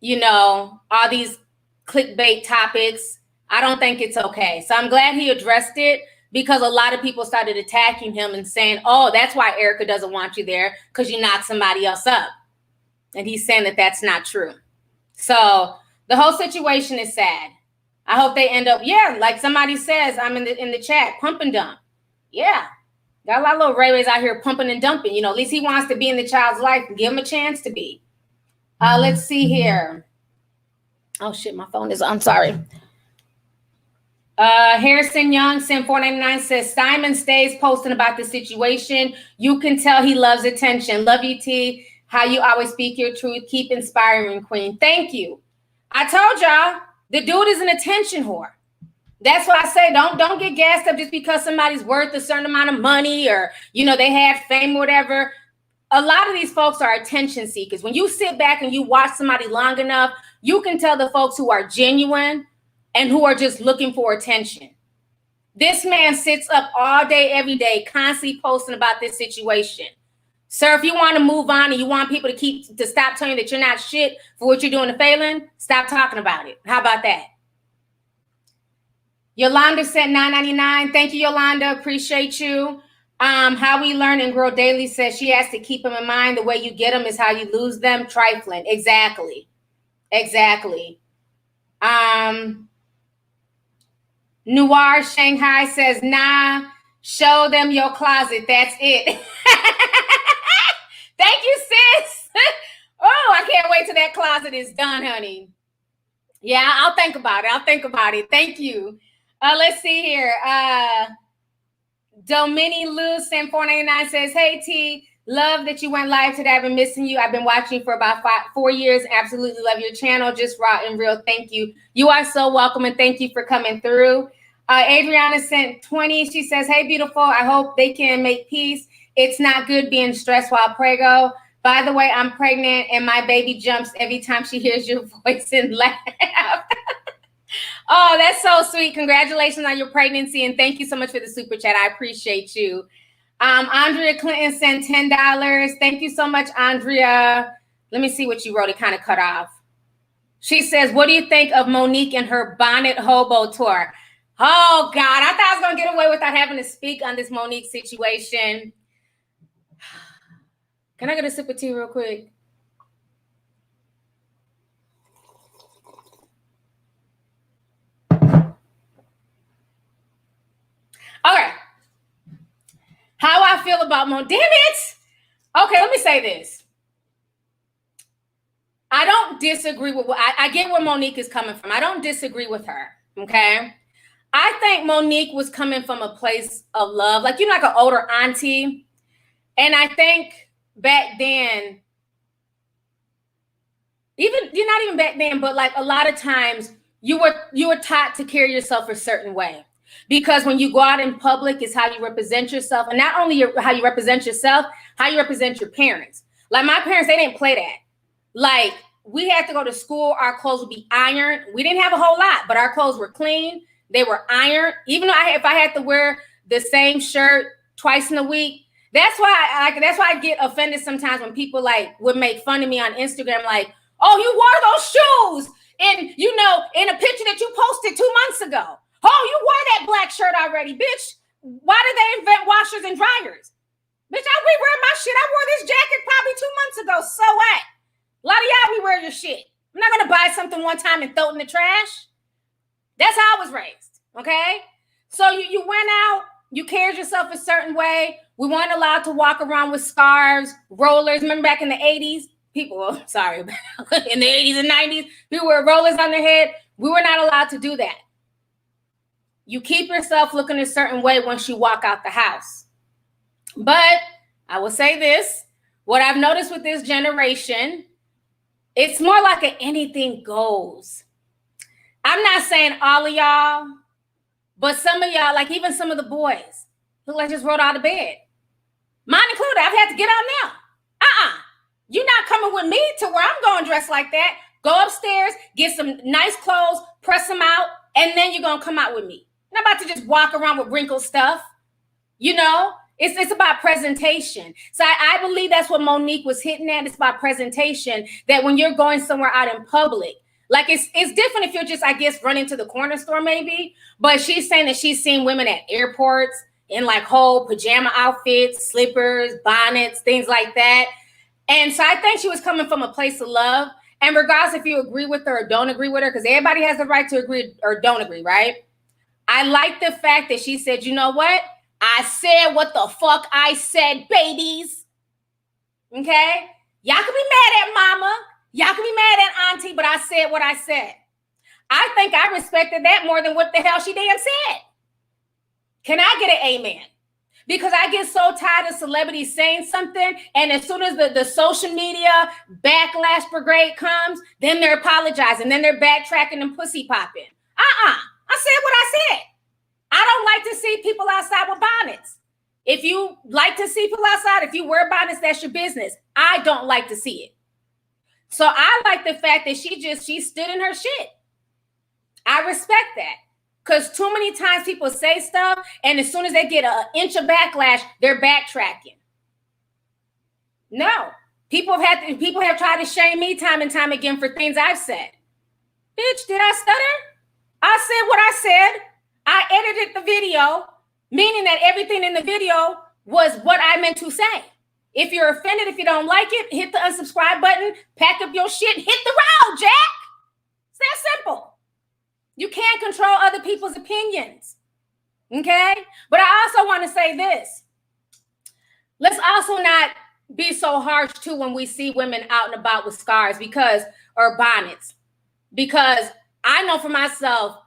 All these clickbait topics. I don't think it's okay. So I'm glad he addressed it, because a lot of people started attacking him and saying, oh, that's why Erica doesn't want you there, because you knocked somebody else up. And he's saying that that's not true. So the whole situation is sad. I hope they end up, like somebody says, I'm in the chat, pump and dump. Yeah. Got a lot of little Ray-Rays out here pumping and dumping. At least he wants to be in the child's life and give him a chance to be. Let's see here. Oh, shit, my phone is, I'm sorry. Harrison Young, Sim 499 says, Simon stays posting about the situation. You can tell he loves attention. Love you, T. How you always speak your truth. Keep inspiring, Queen. Thank you. I told y'all, the dude is an attention whore. That's why I say don't get gassed up just because somebody's worth a certain amount of money or, they had fame or whatever. A lot of these folks are attention seekers. When you sit back and you watch somebody long enough, you can tell the folks who are genuine and who are just looking for attention. This man sits up all day, every day, constantly posting about this situation. Sir, if you want to move on and you want people to stop telling you that you're not shit for what you're doing to Falynn, stop talking about it. How about that? Yolanda sent $9.99. Thank you, Yolanda. Appreciate you. How we learn and grow daily says she has to keep them in mind. The way you get them is how you lose them. Trifling. Exactly. Noir Shanghai says, nah, show them your closet. That's it. Thank you, sis. Oh, I can't wait till that closet is done, honey. Yeah, I'll think about it. Thank you. Let's see here. Domini Lou Sam 499 says, hey, T, love that you went live today. I've been missing you. I've been watching for about 4 years. Absolutely love your channel. Just raw and real. Thank you. You are so welcome, and thank you for coming through. Adriana sent 20. She says, hey, beautiful. I hope they can make peace. It's not good being stressed while prego. By the way, I'm pregnant, and my baby jumps every time she hears your voice and laughs. Oh, that's so sweet. Congratulations on your pregnancy, and thank you so much for the super chat. I appreciate you. Andrea Clinton sent $10. Thank you so much, Andrea. Let me see what you wrote. It kind of cut off. She says, what do you think of Monique and her bonnet hobo tour? Oh, God. I thought I was going to get away without having to speak on this Monique situation. Can I get a sip of tea real quick? Okay. How I feel about Monique. Damn it. Okay, let me say this. I don't disagree with I get where Monique is coming from. I don't disagree with her. Okay. I think Monique was coming from a place of love, like like an older auntie. And I think back then, even not even back then, but like a lot of times you were taught to carry yourself a certain way. Because when you go out in public, it's how you represent yourself. And not only how you represent yourself, how you represent your parents. Like my parents, they didn't play that. Like we had to go to school. Our clothes would be ironed. We didn't have a whole lot, but our clothes were clean. They were ironed. Even though if I had to wear the same shirt twice in a week, that's why I get offended sometimes when people like would make fun of me on Instagram. Like, oh, you wore those shoes in a picture that you posted 2 months ago. Oh, you wore that black shirt already, bitch. Why did they invent washers and dryers? Bitch, I rewear my shit. I wore this jacket probably 2 months ago. So what? A lot of y'all rewear your shit. I'm not going to buy something one time and throw it in the trash. That's how I was raised, okay? So you went out, you carried yourself a certain way. We weren't allowed to walk around with scarves, rollers. Remember back in the 80s? In the 80s and 90s, people wear rollers on their head. We were not allowed to do that. You keep yourself looking a certain way once you walk out the house. But I will say this, what I've noticed with this generation, it's more like an anything goes. I'm not saying all of y'all, but some of y'all, like even some of the boys, look like just rolled out of bed. Mine included, I've had to get out now. You're not coming with me to where I'm going dressed like that. Go upstairs, get some nice clothes, press them out, and then you're going to come out with me. I'm not about to just walk around with wrinkled stuff. It's about presentation. So I believe that's what Monique was hitting at. It's about presentation, that when you're going somewhere out in public, like it's different if you're just, I guess, running to the corner store maybe. But she's saying that she's seen women at airports in like whole pajama outfits, slippers, bonnets, things like that. And so I think she was coming from a place of love. And regardless if you agree with her or don't agree with her, because everybody has the right to agree or don't agree, right? I like the fact that she said, you know what? I said what the fuck I said, babies. Okay? Y'all can be mad at mama. Y'all can be mad at auntie, but I said what I said. I think I respected that more than what the hell she damn said. Can I get an amen? Because I get so tired of celebrities saying something, and as soon as the social media backlash brigade comes, then they're apologizing, then they're backtracking and pussy popping. I said what I said. I don't like to see people outside with bonnets. If you like to see people outside, if you wear bonnets, that's your business. I don't like to see it. So I like the fact that she stood in her shit. I respect that. Because too many times people say stuff, and as soon as they get an inch of backlash, they're backtracking. No. People have tried to shame me time and time again for things I've said. Bitch, did I stutter? I said what I said. I edited the video, meaning that everything in the video was what I meant to say. If you're offended, if you don't like it, hit the unsubscribe button, pack up your shit, hit the road, Jack. It's that simple. You can't control other people's opinions, okay? But I also want to say this. Let's also not be so harsh, too, when we see women out and about with scarves or bonnets. Because I know for myself,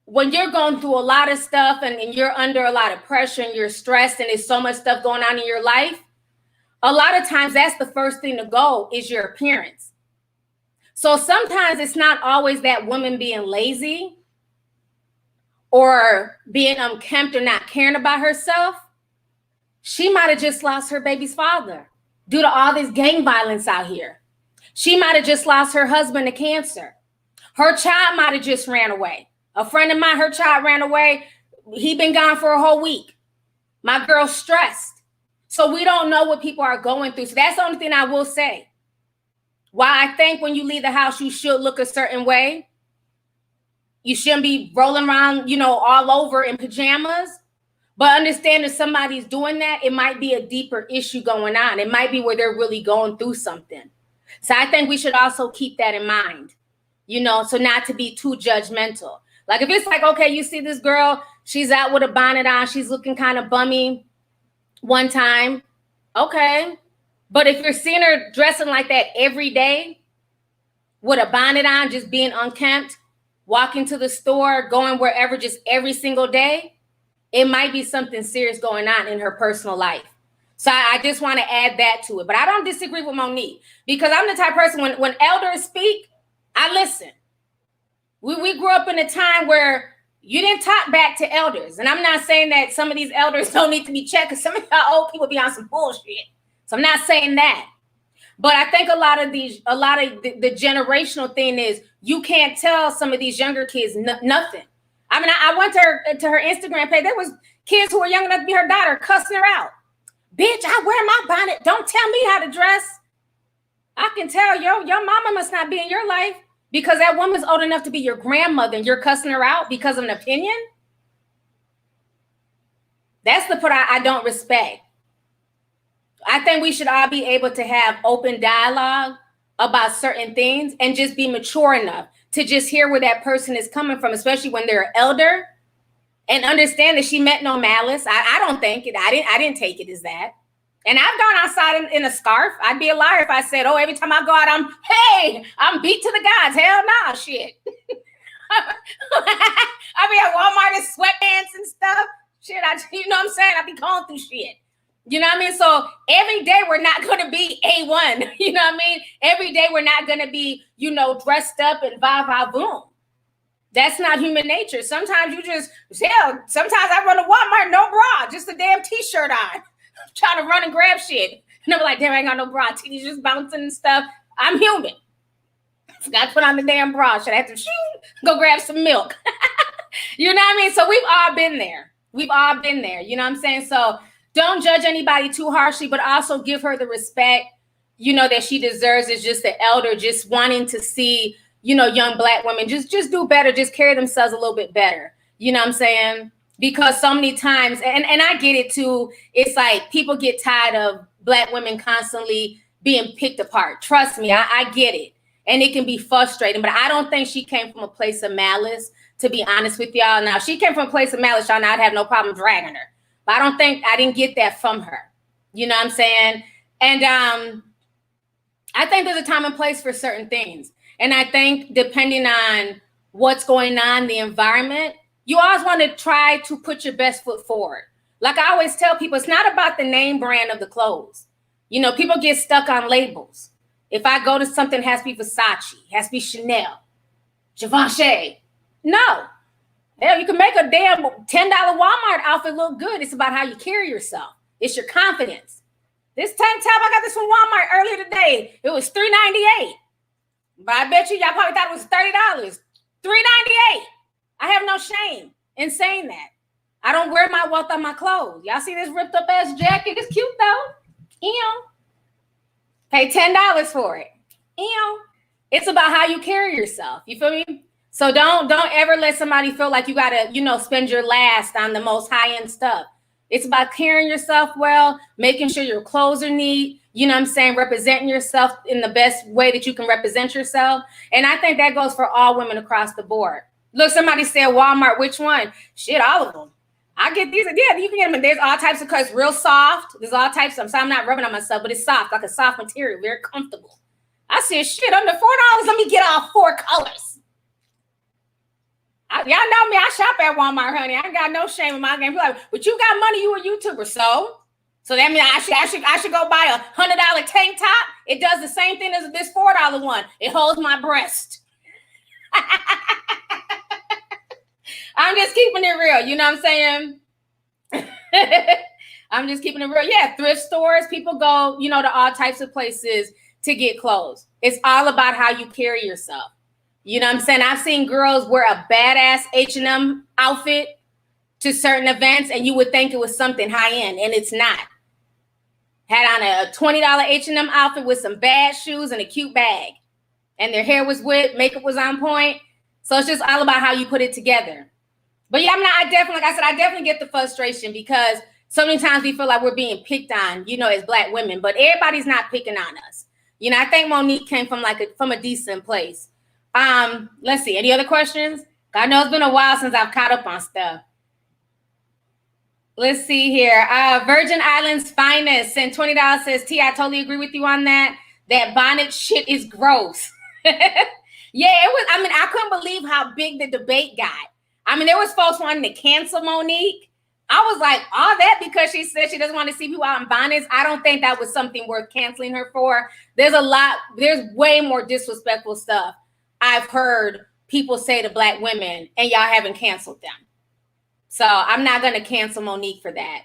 when you're going through a lot of stuff and you're under a lot of pressure and you're stressed and there's so much stuff going on in your life, a lot of times that's the first thing to go is your appearance. So sometimes it's not always that woman being lazy or being unkempt or not caring about herself. She might have just lost her baby's father due to all this gang violence out here. She might have just lost her husband to cancer. Her child might have just ran away. A friend of mine, her child ran away. He been gone for a whole week. My girl's stressed. So we don't know what people are going through. So that's the only thing I will say. While I think when you leave the house, you should look a certain way. You shouldn't be rolling around, all over in pajamas. But understand if somebody's doing that, it might be a deeper issue going on. It might be where they're really going through something. So I think we should also keep that in mind, so not to be too judgmental. Like if it's like, okay, you see this girl, she's out with a bonnet on, she's looking kind of bummy one time. Okay. But if you're seeing her dressing like that every day with a bonnet on, just being unkempt, walking to the store, going wherever, just every single day, it might be something serious going on in her personal life. So I just want to add that to it. But I don't disagree with Monique because I'm the type of person when elders speak, I listen. We grew up in a time where you didn't talk back to elders. And I'm not saying that some of these elders don't need to be checked, because some of y'all old people be on some bullshit. So I'm not saying that. But I think a lot of the generational thing is you can't tell some of these younger kids nothing. I mean, I went to her Instagram page. There was kids who were young enough to be her daughter cussing her out. Bitch, I wear my bonnet. Don't tell me how to dress. I can tell your mama must not be in your life, because that woman's old enough to be your grandmother and you're cussing her out because of an opinion. That's the part I don't respect. I think we should all be able to have open dialogue about certain things and just be mature enough to just hear where that person is coming from, especially when they're an elder, and understand that she meant no malice. I don't think it. I didn't take it as that. And I've gone outside in a scarf. I'd be a liar if I said, oh, every time I go out, I'm beat to the gods. Hell nah, shit. I be at Walmart in sweatpants and stuff. Shit, you know what I'm saying? I be going through shit. You know what I mean? So every day we're not going to be A1. You know what I mean? Every day we're not going to be, dressed up and boom. That's not human nature. Sometimes sometimes I run to Walmart, no bra, just a damn t-shirt on. Trying to run and grab shit. And I'm like, damn, I ain't got no bra. Titties just bouncing and stuff. I'm human. Forgot to put on the damn bra. Should I have to go grab some milk? You know what I mean? So we've all been there. We've all been there. You know what I'm saying? So don't judge anybody too harshly, but also give her the respect, that she deserves as just the elder, just wanting to see, young Black women just do better, just carry themselves a little bit better. You know what I'm saying? Because so many times, and I get it too, it's like people get tired of Black women constantly being picked apart. Trust me, I get it. And it can be frustrating, but I don't think she came from a place of malice, to be honest with y'all. Now, if she came from a place of malice, y'all, I'd have no problem dragging her. But I didn't get that from her. You know what I'm saying? And I think there's a time and place for certain things. And I think depending on what's going on, the environment, you always want to try to put your best foot forward. Like I always tell people, it's not about the name brand of the clothes. People get stuck on labels. If I go to something, it has to be Versace, it has to be Chanel, Givenchy. No. Hell, you can make a damn $10 Walmart outfit look good. It's about how you carry yourself. It's your confidence. This tank top, I got this from Walmart earlier today. It was $3.98. But I bet y'all probably thought it was $30. $3.98. I have no shame in saying that. I don't wear my wealth on my clothes. Y'all see this ripped up ass jacket? It's cute though. Pay $10 for it. It's about how you carry yourself. You feel me? So don't ever let somebody feel like you gotta, spend your last on the most high-end stuff. It's about carrying yourself well, making sure your clothes are neat, representing yourself in the best way that you can represent yourself. And I think that goes for all women across the board. Look, somebody said Walmart, which one? Shit, all of them. I get these. Yeah, you can get them. There's all types of colors, real soft. There's all types of them. So I'm not rubbing on myself, but it's soft, like a soft material, very comfortable. I said, shit, under $4, let me get all 4 colors. Y'all know me, I shop at Walmart, honey. I ain't got no shame in my game. People like, but you got money, you a YouTuber, so that means I should go buy a $100 tank top. It does the same thing as this $4 one. It holds my breast. I'm just keeping it real. You know what I'm saying? I'm just keeping it real. Yeah, thrift stores, people go, to all types of places to get clothes. It's all about how you carry yourself. You know what I'm saying? I've seen girls wear a badass H&M outfit to certain events, and you would think it was something high-end, and it's not. Had on a $20 H&M outfit with some bad shoes and a cute bag. And their hair was whipped, makeup was on point. So it's just all about how you put it together. But yeah, I definitely get the frustration, because so many times we feel like we're being picked on, as Black women, but everybody's not picking on us. I think Monique came from from a decent place. Let's see. Any other questions? I know it's been a while since I've caught up on stuff. Let's see here. Virgin Islands Finest sent $20, says, T, I totally agree with you on that. That bonnet shit is gross. Yeah, it was. I couldn't believe how big the debate got. There was folks wanting to cancel Monique. I was like, all that because she said she doesn't want to see people out in bonnets. I don't think that was something worth canceling her for. There's way more disrespectful stuff I've heard people say to Black women, and y'all haven't canceled them. So I'm not going to cancel Monique for that.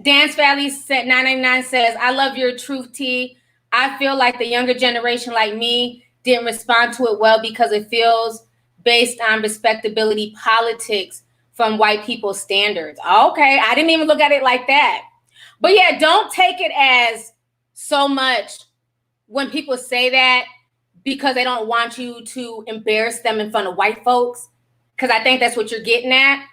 Dance Valley said 999 says, I love your truth, T. I feel like the younger generation like me didn't respond to it well because it feels based on respectability politics from white people's standards. Okay, I didn't even look at it like that. But yeah, don't take it as so much when people say that because they don't want you to embarrass them in front of white folks, because I think that's what you're getting at.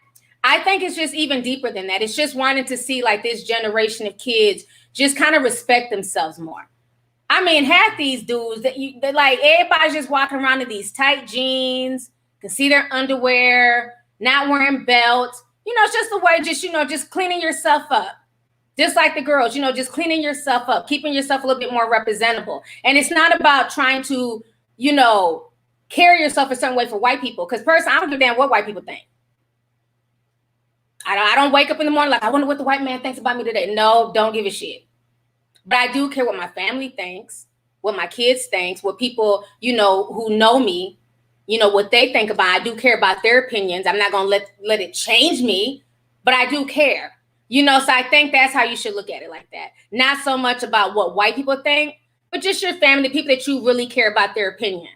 I think it's just even deeper than that. It's just wanting to see like this generation of kids just kind of respect themselves more. I mean, half these dudes they're like, everybody's just walking around in these tight jeans, can see their underwear, not wearing belts. You know, it's just the way, just cleaning yourself up. Just like the girls, just cleaning yourself up, keeping yourself a little bit more representable. And it's not about trying to, carry yourself a certain way for white people. Because personally, I don't give a damn what white people think. I don't wake up in the morning like, I wonder what the white man thinks about me today. No, don't give a shit. But I do care what my family thinks, what my kids thinks, what people, who know me, what they think about. I do care about their opinions. I'm not going to let it change me, but I do care. So I think that's how you should look at it, like that. Not so much about what white people think, but just your family, the people that you really care about their opinion.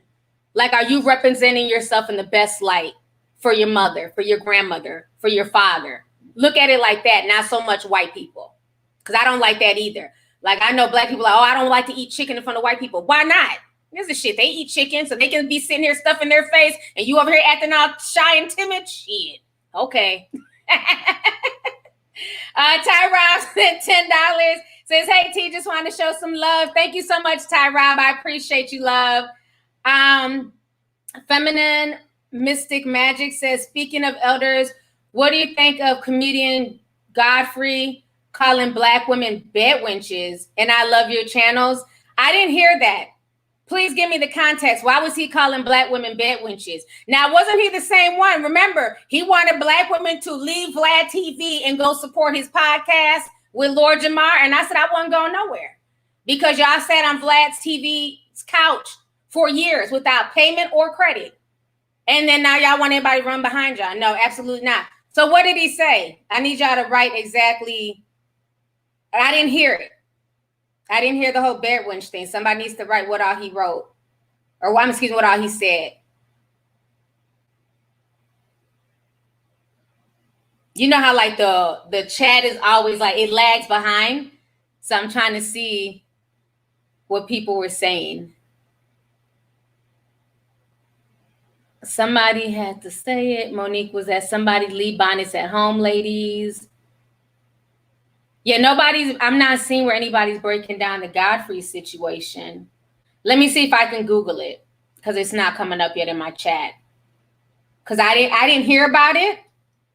Like, are you representing yourself in the best light for your mother, for your grandmother, for your father? Look at it like that, not so much white people. Because I don't like that either. Like, I know Black people are like, I don't like to eat chicken in front of white people. Why not? Here's the shit. They eat chicken, so they can be sitting here stuffing their face, and you over here acting all shy and timid? Shit. Okay. Ty Rob sent $10. Says, hey, T, just wanted to show some love. Thank you so much, Ty Rob. I appreciate you, love. Feminine Mystic Magic says, speaking of elders, what do you think of comedian Godfrey calling Black women bed wenches? And I love your channels. I didn't hear that. Please give me the context. Why was he calling Black women bed wenches? Now, wasn't he the same one? Remember, he wanted Black women to leave Vlad TV and go support his podcast with Lord Jamar. And I said, I wasn't going nowhere because y'all sat on Vlad's TV's couch for years without payment or credit. And then now y'all want everybody to run behind y'all. No, absolutely not. So what did he say? I need y'all to write exactly. I didn't hear it. I didn't hear the whole bed wench thing. Somebody needs to write what all he wrote. Or what all he said. You know how like the chat is always like, it lags behind. So I'm trying to see what people were saying. Somebody had to say it. Monique was at somebody. Lee Bonnet's at home, ladies. Yeah, I'm not seeing where anybody's breaking down the Godfrey situation. Let me see if I can Google it because it's not coming up yet in my chat. Because I didn't hear about it.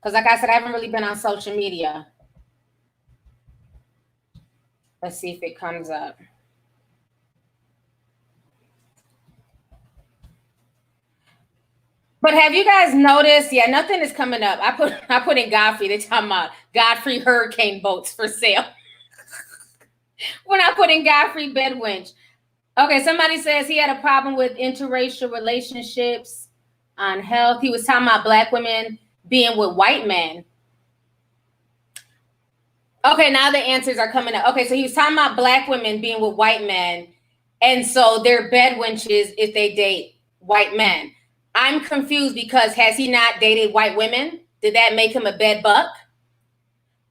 Because like I said, I haven't really been on social media. Let's see if it comes up. But have you guys noticed? Yeah, nothing is coming up. I put in Godfrey. They're talking about Godfrey hurricane boats for sale. When I put in Godfrey bed wench. Okay, somebody says he had a problem with interracial relationships on health. He was talking about Black women being with white men. Okay, now the answers are coming up. Okay, so he was talking about Black women being with white men. And so they're bed wenches if they date white men. I'm confused because has he not dated white women? Did that make him a bed buck?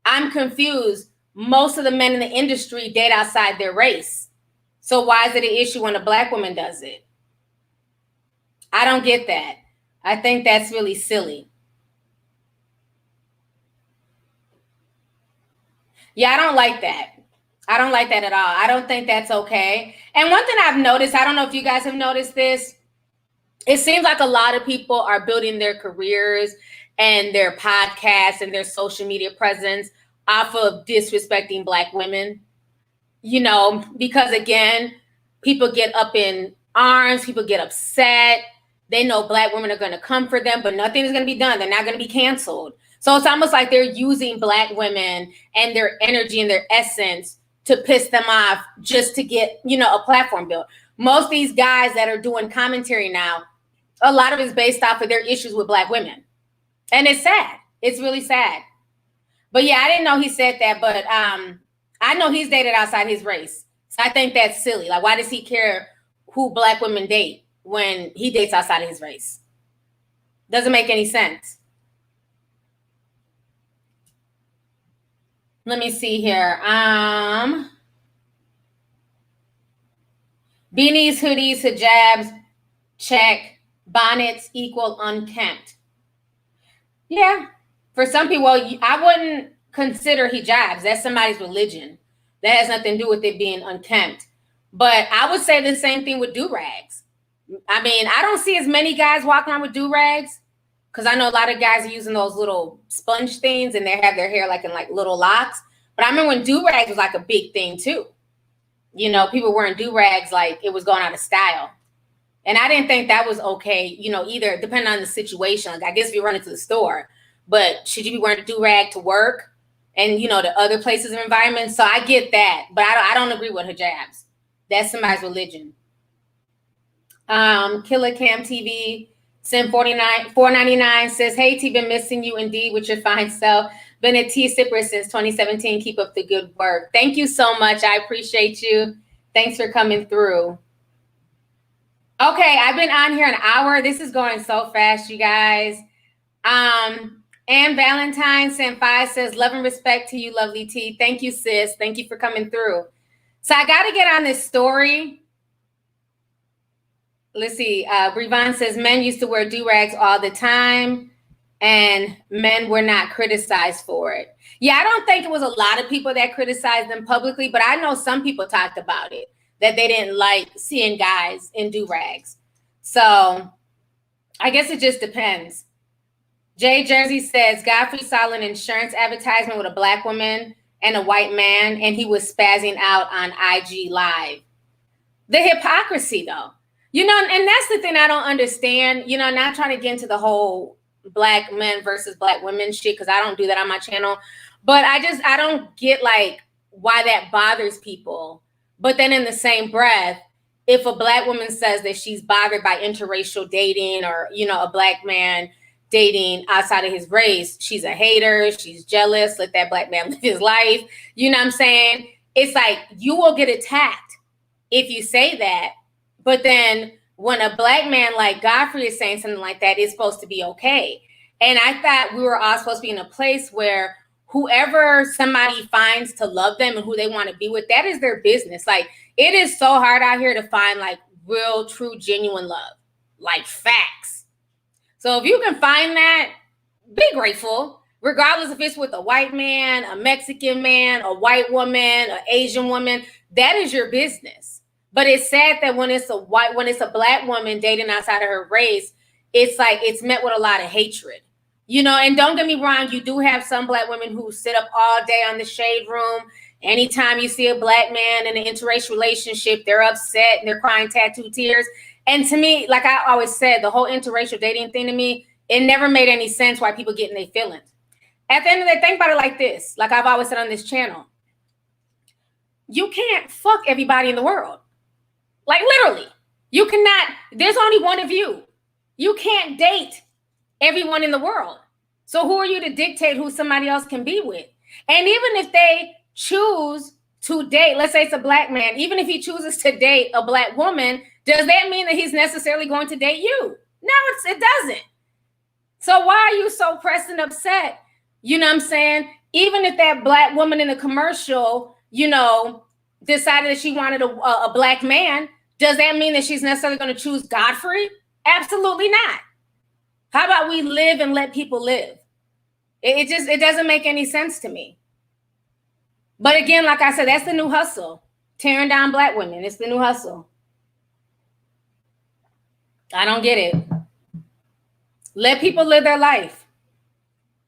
I'm confused. Most of the men in the industry date outside their race. So why is it an issue when a Black woman does it? I don't get that. I think that's really silly. Yeah, I don't like that. I don't like that at all. I don't think that's okay. And one thing I've noticed, I don't know if you guys have noticed this, it seems like a lot of people are building their careers and their podcasts and their social media presence off of disrespecting Black women, because again, people get up in arms, people get upset. They know Black women are going to come for them, but nothing is going to be done. They're not going to be canceled. So it's almost like they're using Black women and their energy and their essence to piss them off just to get, a platform built. most of these guys that are doing commentary now, a lot of it is based off of their issues with Black women. And it's sad. It's really sad. But yeah, I didn't know he said that, but I know he's dated outside his race. So I think that's silly. Like, why does he care who Black women date when he dates outside of his race? Doesn't make any sense. Let me see here. Beanies, hoodies, hijabs, check. Bonnets equal unkempt. Yeah. For some people, I wouldn't consider hijabs. That's somebody's religion. That has nothing to do with it being unkempt. But I would say the same thing with do-rags. I mean, I don't see as many guys walking around with do-rags because I know a lot of guys are using those little sponge things and they have their hair like in like little locks. But I remember when do-rags was like a big thing too. You know, people wearing do-rags like it was going out of style. And I didn't think that was okay, you know, either, depending on the situation. Like, I guess if you run into the store, but should you be wearing a do-rag to work and, you know, the other places and environments? So I get that, but I don't agree with hijabs. That's somebody's religion. Killer Cam TV, Sim 499 says, hey, T, been missing you indeed with your fine self. Been a tea sipper since 2017. Keep up the good work. Thank you so much. I appreciate you. Thanks for coming through. Okay, I've been on here an hour. This is going so fast, you guys. Ann Valentine sent 5 says, love and respect to you, lovely T. Thank you, sis. Thank you for coming through. So I got to get on this story. Let's see. Brevon says, men used to wear do-rags all the time and men were not criticized for it. Yeah, I don't think it was a lot of people that criticized them publicly, but I know some people talked about it, that they didn't like seeing guys in do-rags. So I guess it just depends. Jay Jersey says, Godfrey saw an insurance advertisement with a Black woman and a white man, and he was spazzing out on IG Live. The hypocrisy, though. You know, and that's the thing I don't understand. You know, not trying to get into the whole Black men versus Black women shit, because I don't do that on my channel. But I don't get, like, why that bothers people. But then in the same breath, if a Black woman says that she's bothered by interracial dating or, you know, a Black man dating outside of his race, she's a hater, she's jealous, let that Black man live his life. You know what I'm saying? It's like, you will get attacked if you say that. But then when a Black man like Godfrey is saying something like that, it's supposed to be okay. And I thought we were all supposed to be in a place where whoever somebody finds to love them and who they want to be with, that is their business. Like, it is so hard out here to find like real, true, genuine love, like facts. So if you can find that, be grateful, regardless if it's with a white man, a Mexican man, a white woman, an Asian woman, that is your business. But it's sad that when it's a Black woman dating outside of her race, it's like, it's met with a lot of hatred. You know, and don't get me wrong, you do have some Black women who sit up all day on the shade room. Anytime you see a Black man in an interracial relationship, they're upset and they're crying tattoo tears. And to me, like I always said, the whole interracial dating thing to me, it never made any sense why people get in their feelings. At the end of the day, think about it like this, like I've always said on this channel. You can't fuck everybody in the world. Like literally, you cannot, there's only one of you. You can't date everyone in the world. So who are you to dictate who somebody else can be with? And even if they choose to date, let's say it's a Black man, even if he chooses to date a Black woman, does that mean that he's necessarily going to date you? No, it doesn't. So why are you so pressed and upset? You know what I'm saying? Even if that Black woman in the commercial, you know, decided that she wanted a Black man, does that mean that she's necessarily going to choose Godfrey? Absolutely not. How about we live and let people live? It doesn't make any sense to me. But again, like I said, that's the new hustle. Tearing down Black women. It's the new hustle. I don't get it. Let people live their life.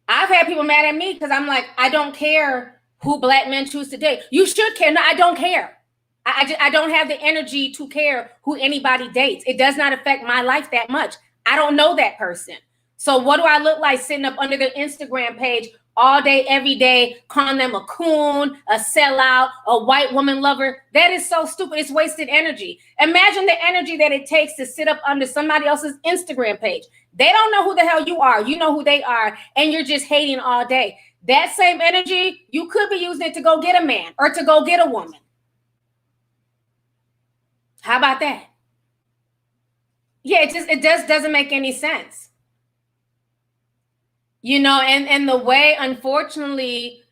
I've had people mad at me because I'm like, I don't care who Black men choose to date. You should care. No, I don't care. I don't have the energy to care who anybody dates. It does not affect my life that much. I don't know that person. So what do I look like sitting up under their Instagram page all day, every day, calling them a coon, a sellout, a white woman lover. That is so stupid. It's wasted energy. Imagine the energy that it takes to sit up under somebody else's Instagram page. They don't know who the hell you are. You know who they are, and you're just hating all day. That same energy, you could be using it to go get a man or to go get a woman. How about that? Yeah, it just doesn't make any sense. You know, and the way, unfortunately,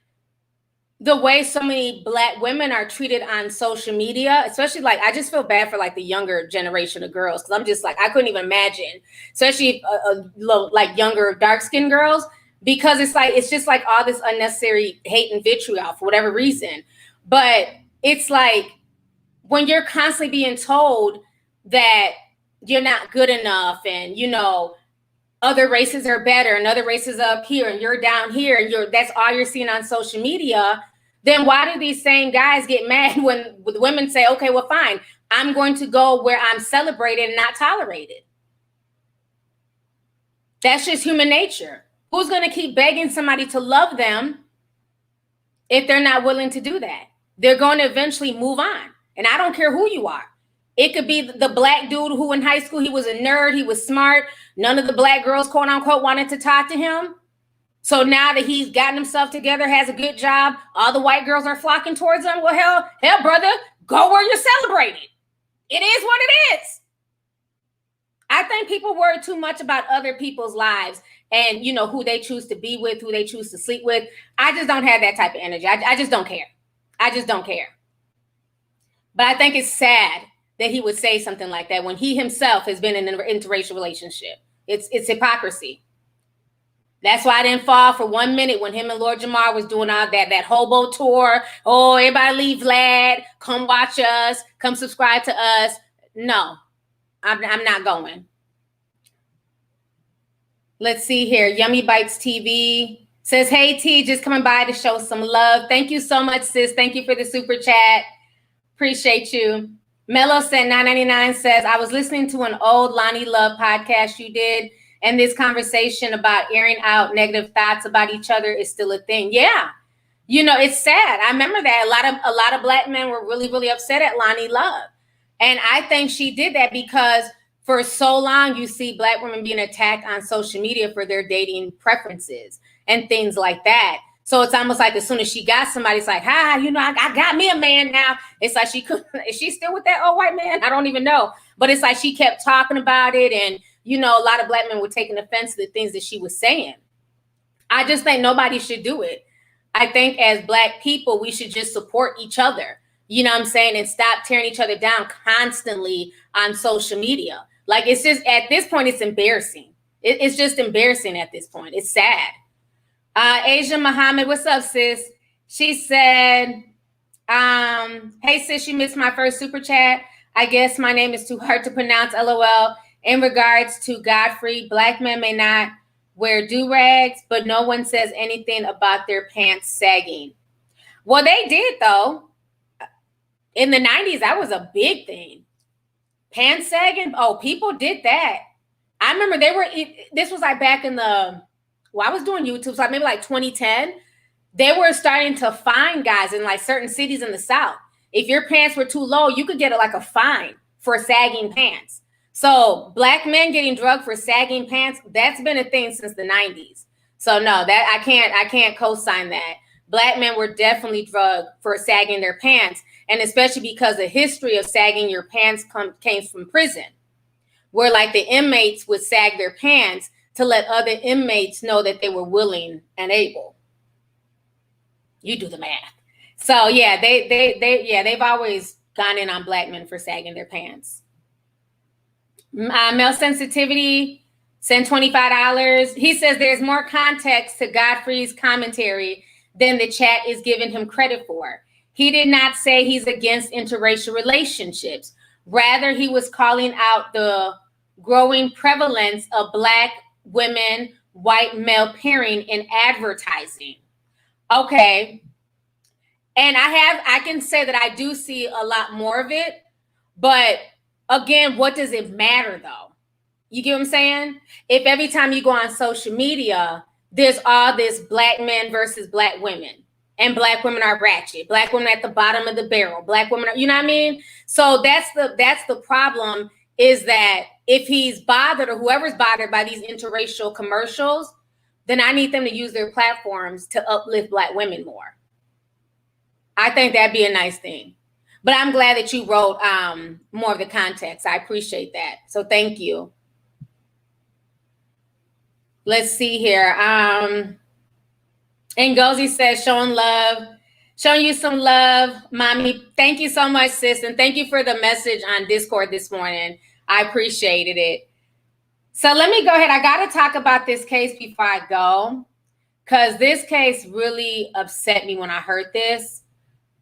the way so many Black women are treated on social media, especially like, I just feel bad for like the younger generation of girls, because I'm just like, I couldn't even imagine, especially like younger dark-skinned girls, because it's like, it's just like all this unnecessary hate and vitriol for whatever reason. But it's like, when you're constantly being told that you're not good enough, and, you know, other races are better and other races are up here and you're down here, and that's all you're seeing on social media, then why do these same guys get mad when women say, okay, well, fine, I'm going to go where I'm celebrated and not tolerated? That's just human nature. Who's going to keep begging somebody to love them if they're not willing to do that? They're going to eventually move on. And I don't care who you are. It could be the Black dude who in high school, he was a nerd, he was smart. None of the Black girls, quote unquote, wanted to talk to him. So now that he's gotten himself together, has a good job, all the white girls are flocking towards him. Well, hell, brother, go where you're celebrated. It is what it is. I think people worry too much about other people's lives and, you know, who they choose to be with, who they choose to sleep with. I just don't have that type of energy. I just don't care. I just don't care. But I think it's sad that he would say something like that when he himself has been in an interracial relationship. It's hypocrisy. That's why I didn't fall for 1 minute when him and Lord Jamar was doing all that hobo tour. Oh, everybody leave Vlad. Come watch us. Come subscribe to us. No, I'm not going. Let's see here. Yummy Bites TV says, hey, T, just coming by to show some love. Thank you so much, sis. Thank you for the super chat. Appreciate you. Mello said 999 says, I was listening to an old Lonnie Love podcast you did, and this conversation about airing out negative thoughts about each other is still a thing. Yeah. You know, it's sad. I remember that a lot of Black men were really, really upset at Lonnie Love. And I think she did that because for so long you see Black women being attacked on social media for their dating preferences and things like that. So it's almost like as soon as she got somebody, it's like, you know, I got me a man now. It's like is she still with that old white man? I don't even know. But it's like she kept talking about it. And, you know, a lot of Black men were taking offense to the things that she was saying. I just think nobody should do it. I think as Black people, we should just support each other, you know what I'm saying? And stop tearing each other down constantly on social media. Like, it's just, at this point, it's embarrassing. It's just embarrassing at this point. It's sad. Asia Muhammad, what's up, sis? She said, hey, sis, you missed my first super chat. I guess my name is too hard to pronounce, LOL. In regards to Godfrey, Black men may not wear do-rags, but no one says anything about their pants sagging. Well, they did, though. In the 90s, that was a big thing. Pants sagging? Oh, people did that. I remember this was like back in I was doing YouTube, so maybe like 2010. They were starting to fine guys in like certain cities in the South. If your pants were too low, you could get like a fine for sagging pants. So Black men getting drugged for sagging pants, that's been a thing since the 90s. So no, that I can't co-sign that. Black men were definitely drugged for sagging their pants, and especially because the history of sagging your pants came from prison, where like the inmates would sag their pants to let other inmates know that they were willing and able. You do the math. So yeah, they've always gone in on Black men for sagging their pants. Male Sensitivity sent $25. He says there's more context to Godfrey's commentary than the chat is giving him credit for. He did not say he's against interracial relationships. Rather, he was calling out the growing prevalence of Black women, white male pairing in advertising. Okay. And I can say that I do see a lot more of it, but again, what does it matter though? You get what I'm saying? If every time you go on social media, there's all this black men versus black women, and black women are ratchet. Black women at the bottom of the barrel. Black women are, you know what I mean? So that's the problem, is that if he's bothered, or whoever's bothered by these interracial commercials, then I need them to use their platforms to uplift black women more. I think that'd be a nice thing. But I'm glad that you wrote more of the context. I appreciate that. So thank you. Let's see here. Ngozi says, showing you some love, mommy. Thank you so much, sis. And thank you for the message on Discord this morning. I appreciated it. So let me go ahead. I got to talk about this case before I go, because this case really upset me when I heard this.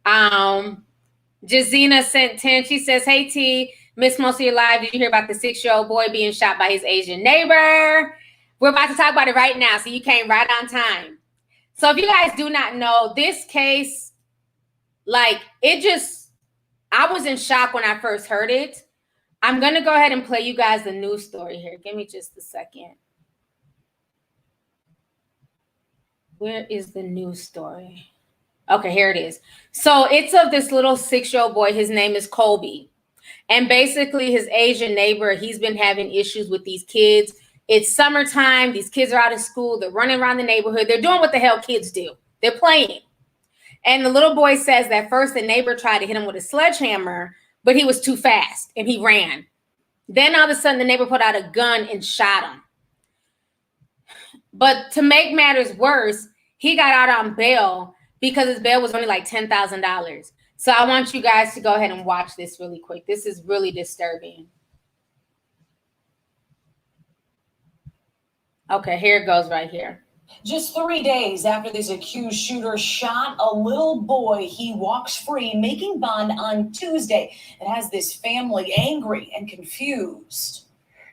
Jazina sent 10. She says, hey, T, missed most of your live. Did you hear about the 6-year-old boy being shot by his Asian neighbor? We're about to talk about it right now, so you came right on time. So if you guys do not know, this case, like, I was in shock when I first heard it. I'm going to go ahead and play you guys the news story here. Give me just a second. Where is the news story? Okay, here it is. So it's of this little 6-year-old boy. His name is Colby. And basically his Asian neighbor, he's been having issues with these kids. It's summertime. These kids are out of school. They're running around the neighborhood. They're doing what the hell kids do. They're playing. And the little boy says that first the neighbor tried to hit him with a sledgehammer, but he was too fast and he ran. Then all of a sudden the neighbor put out a gun and shot him. But to make matters worse, he got out on bail because his bail was only like $10,000. So I want you guys to go ahead and watch this really quick. This is really disturbing. Okay, here it goes right here. Just 3 days after this accused shooter shot a little boy, he walks free, making bond on Tuesday. It has this family angry and confused.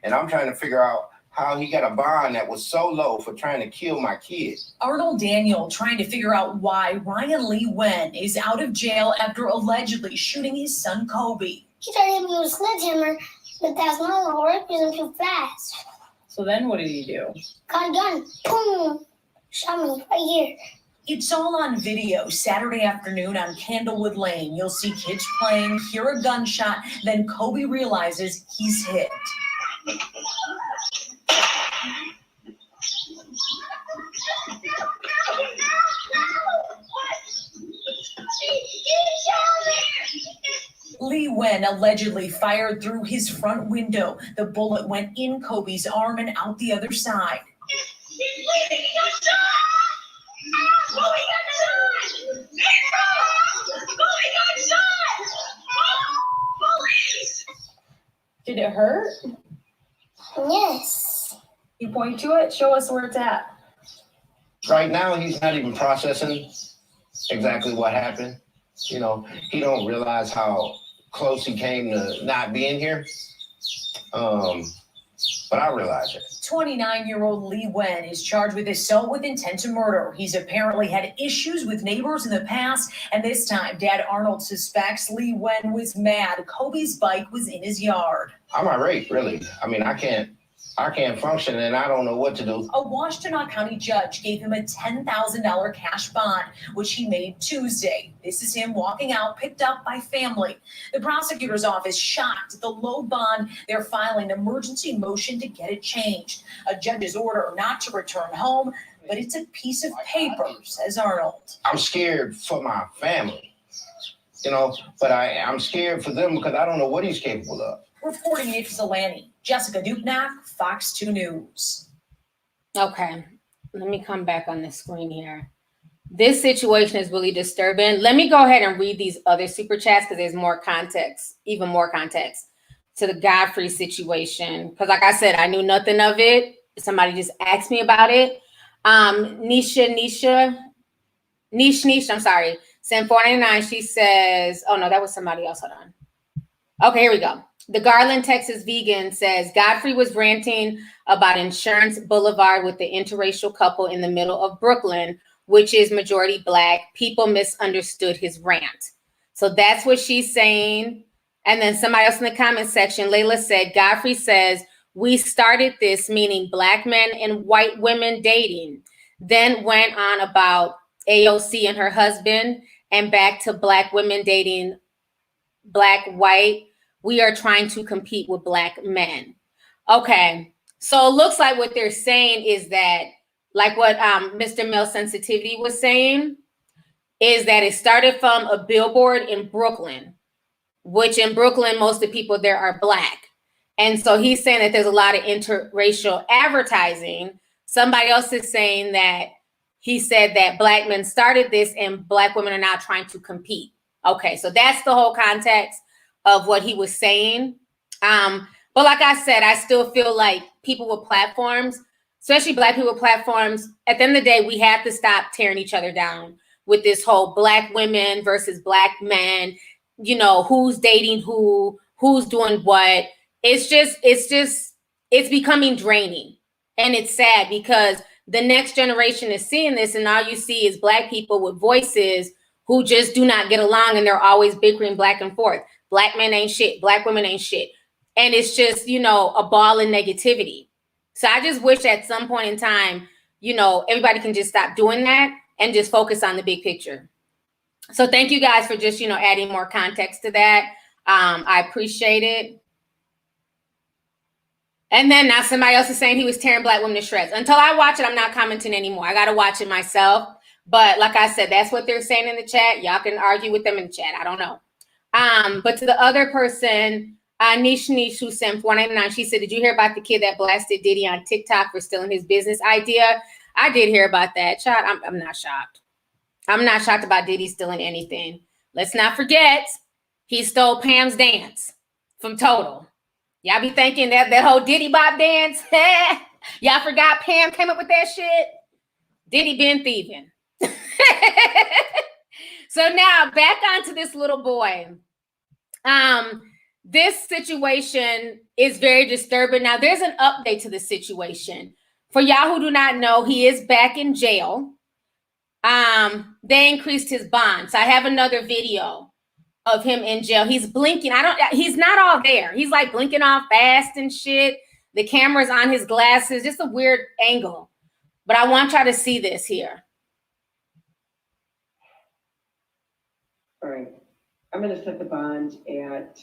And I'm trying to figure out how he got a bond that was so low for trying to kill my kid. Arnold Daniel trying to figure out why Ryan Le-Nguyen is out of jail after allegedly shooting his son Kobe. He tried to hit me with a sledgehammer, but that's not gonna work because I'm too fast. So then what did he do? Got a gun, boom, shot me right here. It's all on video Saturday afternoon on Candlewood Lane. You'll see kids playing, hear a gunshot, then Kobe realizes he's hit. Le-Nguyen allegedly fired through his front window. The bullet went in Kobe's arm and out the other side. Did it hurt? Yes. You point to it? Show us where it's at. Right now, he's not even processing exactly what happened. You know, he don't realize how close he came to not being here. But I realize it. 29-year-old Le-Nguyen is charged with assault with intent to murder. He's apparently had issues with neighbors in the past, and this time, Dad Arnold suspects Le-Nguyen was mad Kobe's bike was in his yard. I'm irate, really. I mean, I can't function, and I don't know what to do. A Washtenaw County judge gave him a $10,000 cash bond, which he made Tuesday. This is him walking out, picked up by family. The prosecutor's office shocked at the low bond. They're filing an emergency motion to get it changed. A judge's order not to return home, but it's a piece of paper, says Arnold. I'm scared for my family, you know, but I'm scared for them because I don't know what he's capable of. Reporting in Ypsilanti, Jessica Dupnack, Fox 2 News. Okay, let me come back on the screen here. This situation is really disturbing. Let me go ahead and read these other super chats because there's more context, even more context to the Godfrey situation. Because like I said, I knew nothing of it. Somebody just asked me about it. Niche, I'm sorry. Send 499. She says, oh no, that was somebody else. Hold on. Okay, here we go. The Garland, Texas vegan says Godfrey was ranting about Insurance Boulevard with the interracial couple in the middle of Brooklyn, which is majority Black. People misunderstood his rant. So that's what she's saying. And then somebody else in the comment section, Layla said, Godfrey says, we started this, meaning Black men and white women dating. then went on about AOC and her husband and back to Black women dating Black white. We are trying to compete with Black men. Okay, so it looks like what they're saying is that, like what Mr. Male Sensitivity was saying, is that it started from a billboard in Brooklyn, which in Brooklyn, most of the people there are Black. And so he's saying that there's a lot of interracial advertising. Somebody else is saying that he said that Black men started this and Black women are now trying to compete. Okay, so that's the whole context of what he was saying. But like I said, I still feel like people with platforms, especially Black people with platforms, at the end of the day, we have to stop tearing each other down with this whole Black women versus Black men, you know, who's dating who's doing what. It's becoming draining. And it's sad because the next generation is seeing this and all you see is Black people with voices who just do not get along and they're always bickering back and forth. Black men ain't shit. Black women ain't shit. And it's just, you know, a ball of negativity. So I just wish at some point in time, you know, everybody can just stop doing that and just focus on the big picture. So thank you guys for just, you know, adding more context to that. I appreciate it. And then now somebody else is saying he was tearing Black women to shreds. Until I watch it, I'm not commenting anymore. I got to watch it myself. But like I said, that's what they're saying in the chat. Y'all can argue with them in the chat. I don't know. But to the other person, Niche who sent 199, she said, did you hear about the kid that blasted Diddy on TikTok for stealing his business idea? I did hear about that. Child, I'm not shocked. I'm not shocked about Diddy stealing anything. Let's not forget, he stole Pam's dance from Total. Y'all be thinking that whole Diddy Bop dance, y'all forgot Pam came up with that shit? Diddy been thieving. So now back onto this little boy. This situation is very disturbing. Now there's an update to the situation. For y'all who do not know, he is back in jail. They increased his bond. So I have another video of him in jail. He's blinking. He's not all there. He's like blinking off fast and shit. The camera's on his glasses, just a weird angle. But I want y'all to see this here. All right. I'm going to set the bond at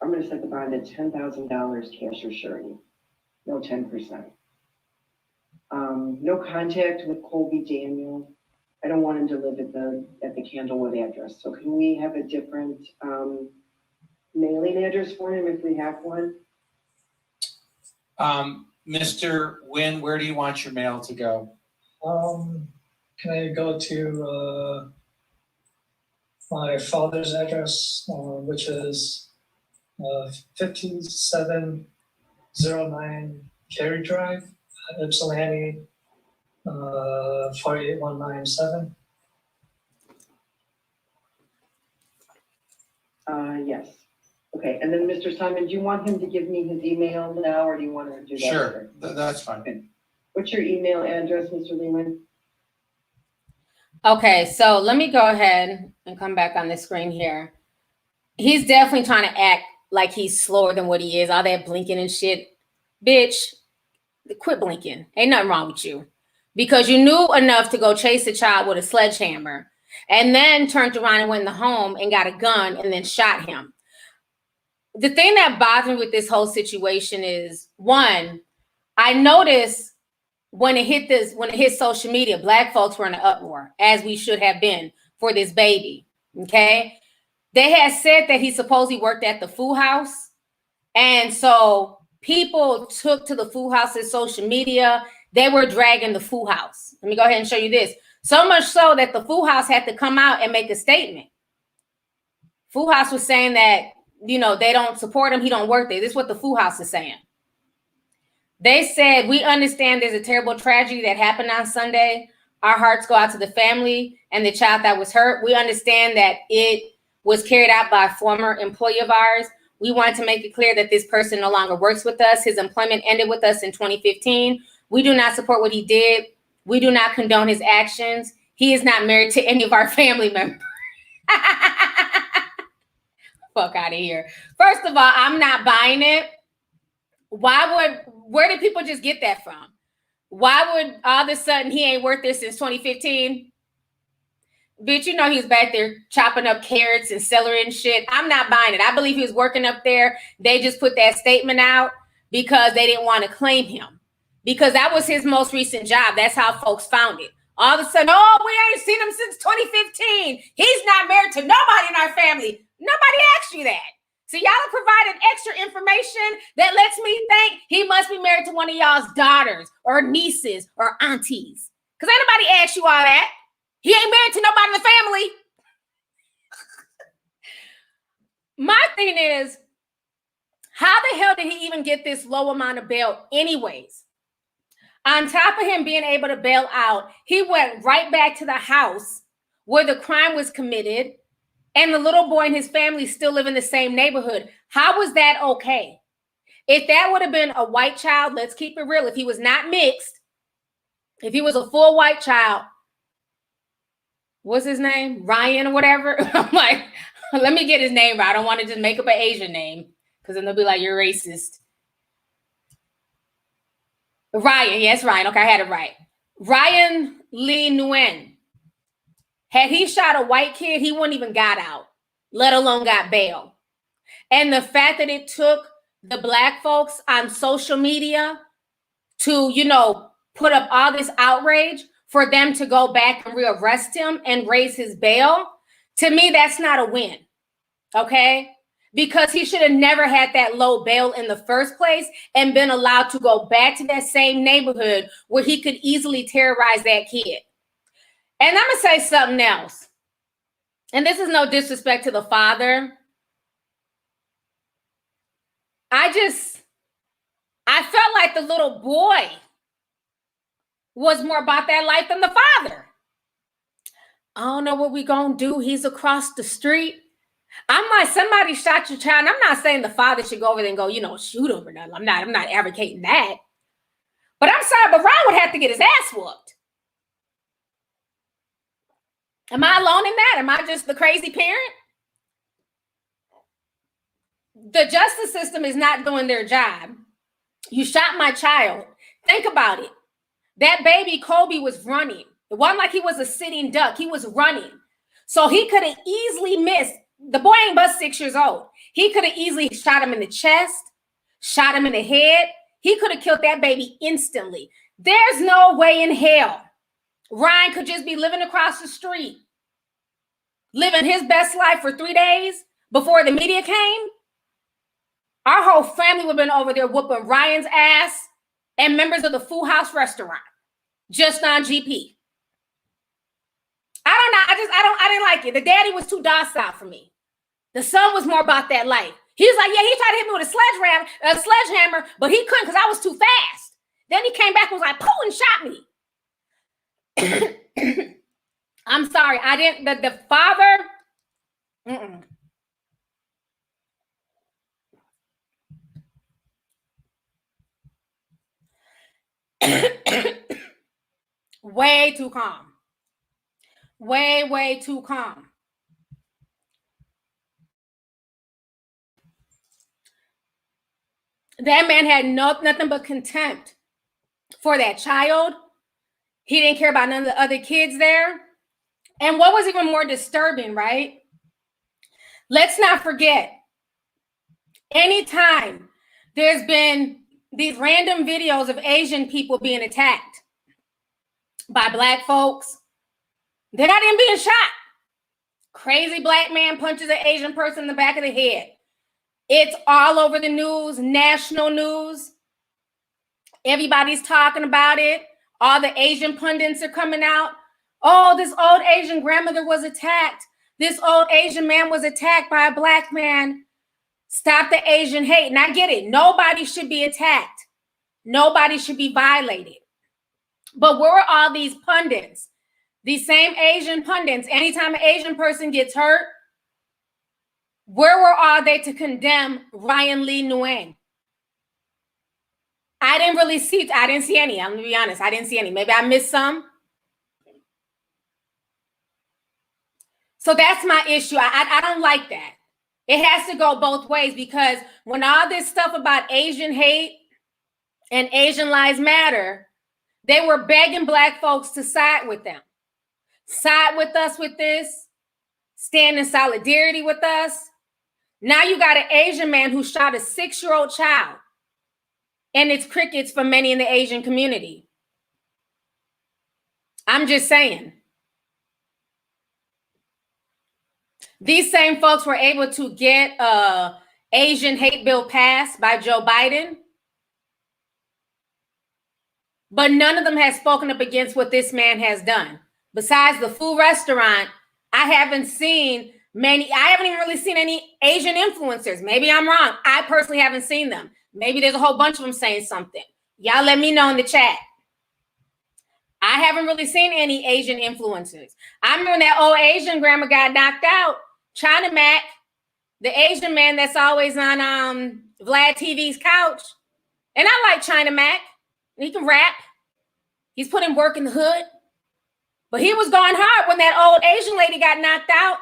$10,000 cash or surety. No 10%. No contact with Colby Daniel. I don't want him to live at the Candlewood address. So can we have a different mailing address for him if we have one? Mr. Nguyen, where do you want your mail to go? Can I go to my father's address, which is 5709 Cary Drive, Ypsilanti, 48197. Yes. Okay. And then Mr. Simon, do you want him to give me his email now or do you want to do that? Sure, that's fine. Okay. What's your email address, Mr. Le-Nguyen? Okay, so let me go ahead and come back on the screen here. He's definitely trying to act like he's slower than what he is. All that blinking and shit. Bitch, quit blinking. Ain't nothing wrong with you. Because you knew enough to go chase a child with a sledgehammer and then turned around and went in the home and got a gun and then shot him. The thing that bothers me with this whole situation is, one, I noticed when it hit social media, Black folks were in an uproar, as we should have been for this baby. Okay. They had said that he supposedly worked at the Food House. And so people took to the Food House's social media. They were dragging the Food House. Let me go ahead and show you this. So much so that the Food House had to come out and make a statement. Food House was saying that, you know, they don't support him. He don't work there. This is what the Food House is saying. They said, we understand there's a terrible tragedy that happened on Sunday. Our hearts go out to the family and the child that was hurt. We understand that it was carried out by a former employee of ours. We wanted to make it clear that this person no longer works with us. His employment ended with us in 2015. We do not support what he did. We do not condone his actions. He is not married to any of our family members. Fuck out of here. First of all, I'm not buying it. Where did people just get that from? Why would all of a sudden he ain't worth this since 2015? Bitch, you know he was back there chopping up carrots and celery and shit. I'm not buying it. I believe he was working up there. They just put that statement out because they didn't want to claim him. Because that was his most recent job. That's how folks found it. All of a sudden, oh, we ain't seen him since 2015. He's not married to nobody in our family. Nobody asked you that. So y'all have provided extra information that lets me think he must be married to one of y'all's daughters or nieces or aunties. Because ain't nobody asked you all that. He ain't married to nobody in the family. My thing is, how the hell did he even get this low amount of bail anyways? On top of him being able to bail out, he went right back to the house where the crime was committed, and the little boy and his family still live in the same neighborhood. How was that okay? If that would have been a white child, let's keep it real. If he was not mixed, if he was a full white child, what's his name? Ryan or whatever. I'm like, let me get his name right. I don't want to just make up an Asian name because then they'll be like, you're racist. Ryan, yes, Ryan. Okay, I had it right. Ryan Le-Nguyen. Had he shot a white kid, he wouldn't even got out, let alone got bail. And the fact that it took the black folks on social media to, you know, put up all this outrage for them to go back and rearrest him and raise his bail, to me, that's not a win, okay? Because he should have never had that low bail in the first place and been allowed to go back to that same neighborhood where he could easily terrorize that kid. And I'm going to say something else. And this is no disrespect to the father. I felt like the little boy was more about that life than the father. I don't know what we going to do. He's across the street. I'm like, somebody shot your child. And I'm not saying the father should go over there and go, you know, shoot him or nothing. I'm not advocating that. But I'm sorry, but Ryan would have to get his ass whooped. Am I alone in that? Am I just the crazy parent? The justice system is not doing their job. You shot my child. Think about it. That baby Kobe was running. It wasn't like he was a sitting duck. He was running. So he could have easily missed. The boy ain't but 6 years old. He could have easily shot him in the chest, shot him in the head. He could have killed that baby instantly. There's no way in hell Ryan could just be living across the street, living his best life for 3 days before the media came. Our whole family would have been over there whooping Ryan's ass and members of the Full House restaurant just on GP. I don't know. I didn't like it. The daddy was too docile for me. The son was more about that life. He was like, yeah, he tried to hit me with a sledgehammer, but he couldn't because I was too fast. Then he came back and was like, pooh, and shot me. I'm sorry. I didn't, the father, way too calm. Way too calm. That man had nothing but contempt for that child. He didn't care about none of the other kids there. And what was even more disturbing, right? Let's not forget, anytime there's been these random videos of Asian people being attacked by black folks, they're not even being shot. Crazy black man punches an Asian person in the back of the head. It's all over the news, national news. Everybody's talking about it. All the Asian pundits are coming out. Oh, this old Asian grandmother was attacked. This old Asian man was attacked by a black man. Stop the Asian hate. And I get it. Nobody should be attacked. Nobody should be violated. But where are all these pundits? These same Asian pundits, anytime an Asian person gets hurt, where were all they to condemn Ryan Le-Nguyen? I didn't see any. I'm gonna be honest. I didn't see any. Maybe I missed some. So that's my issue. I don't like that. It has to go both ways, because when all this stuff about Asian hate and Asian lives matter, They were begging Black folks to side with them. Side with us with this. Stand in solidarity with us. Now you got an Asian man who shot a 6-year-old child. And it's crickets for many in the Asian community. I'm just saying. These same folks were able to get an Asian hate bill passed by Joe Biden. But none of them has spoken up against what this man has done. Besides the food restaurant, I haven't even really seen any Asian influencers. Maybe I'm wrong. I personally haven't seen them. Maybe there's a whole bunch of them saying something. Y'all let me know in the chat. I haven't really seen any Asian influencers. I remember when that old Asian grandma got knocked out. China Mac, the Asian man that's always on Vlad TV's couch. And I like China Mac. He can rap. He's putting work in the hood. But he was going hard when that old Asian lady got knocked out.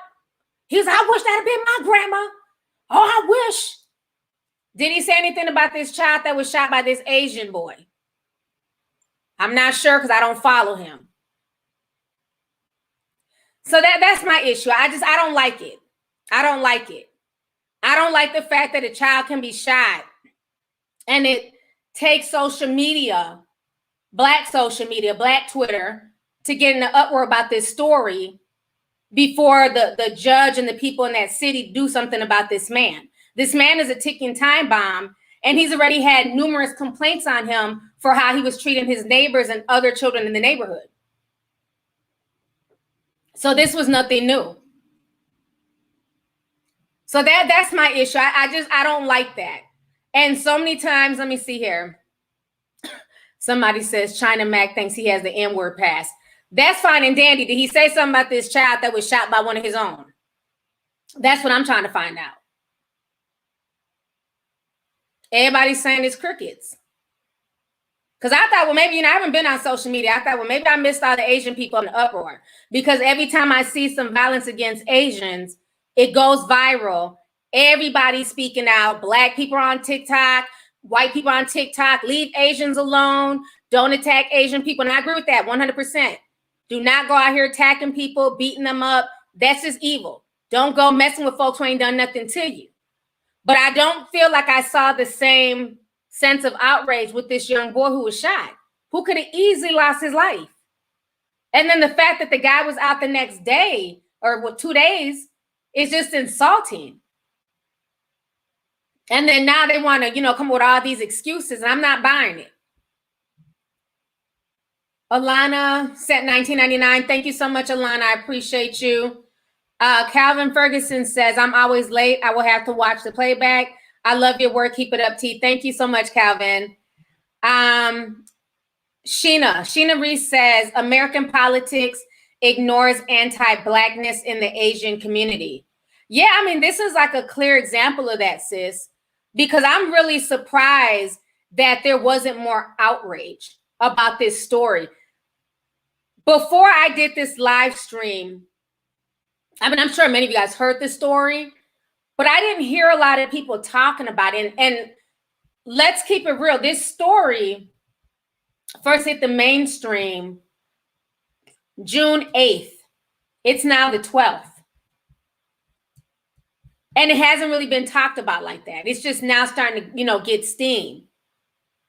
He was like, I wish that had been my grandma. Oh, I wish. Did he say anything about this child that was shot by this Asian boy? I'm not sure because I don't follow him. So that's my issue. I don't like it. I don't like it. I don't like the fact that a child can be shot and it takes social media, Black social media, Black Twitter, to get in an uproar about this story before the judge and the people in that city do something about this man. This man is a ticking time bomb, and he's already had numerous complaints on him for how he was treating his neighbors and other children in the neighborhood. So this was nothing new. So that's my issue. I don't like that. And so many times, let me see here. Somebody says China Mac thinks he has the N-word pass. That's fine and dandy. Did he say something about this child that was shot by one of his own? That's what I'm trying to find out. Everybody's saying it's crickets. Because I thought, well, maybe, I haven't been on social media. I thought, well, maybe I missed all the Asian people in the uproar. Because every time I see some violence against Asians, it goes viral. Everybody's speaking out. Black people are on TikTok. White people on TikTok. Leave Asians alone. Don't attack Asian people. And I agree with that 100%. Do not go out here attacking people, beating them up. That's just evil. Don't go messing with folks who ain't done nothing to you. But I don't feel like I saw the same sense of outrage with this young boy who was shot, who could have easily lost his life. And then the fact that the guy was out the next day or 2 days is just insulting. And then now they want to, come with all these excuses, and I'm not buying it. Alana sent 1999. Thank you so much, Alana. I appreciate you. Calvin Ferguson says, I'm always late. I will have to watch the playback. I love your work. Keep it up, T. Thank you so much, Calvin. Sheena Reese says, American politics ignores anti-Blackness in the Asian community. Yeah, this is like a clear example of that, sis, because I'm really surprised that there wasn't more outrage about this story. Before I did this live stream, I'm sure many of you guys heard the story, but I didn't hear a lot of people talking about it. And let's keep it real. This story first hit the mainstream June 8th. It's now the 12th. And it hasn't really been talked about like that. It's just now starting to, get steam.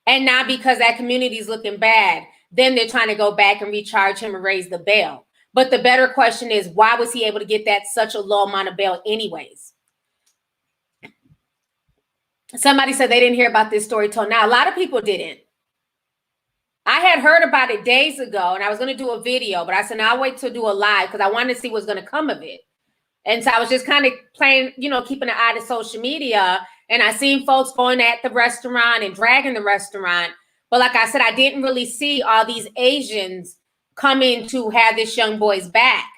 And now because that community is looking bad, then they're trying to go back and recharge him and raise the bail. But the better question is, why was he able to get that such a low amount of bail anyways? Somebody said they didn't hear about this story till now. A lot of people didn't. I had heard about it days ago, and I was going to do a video, but I said, no, I'll wait to do a live because I wanted to see what's going to come of it. And so I was just kind of playing, keeping an eye to social media, and I seen folks going at the restaurant and dragging the restaurant. But like I said, I didn't really see all these Asians coming to have this young boy's back.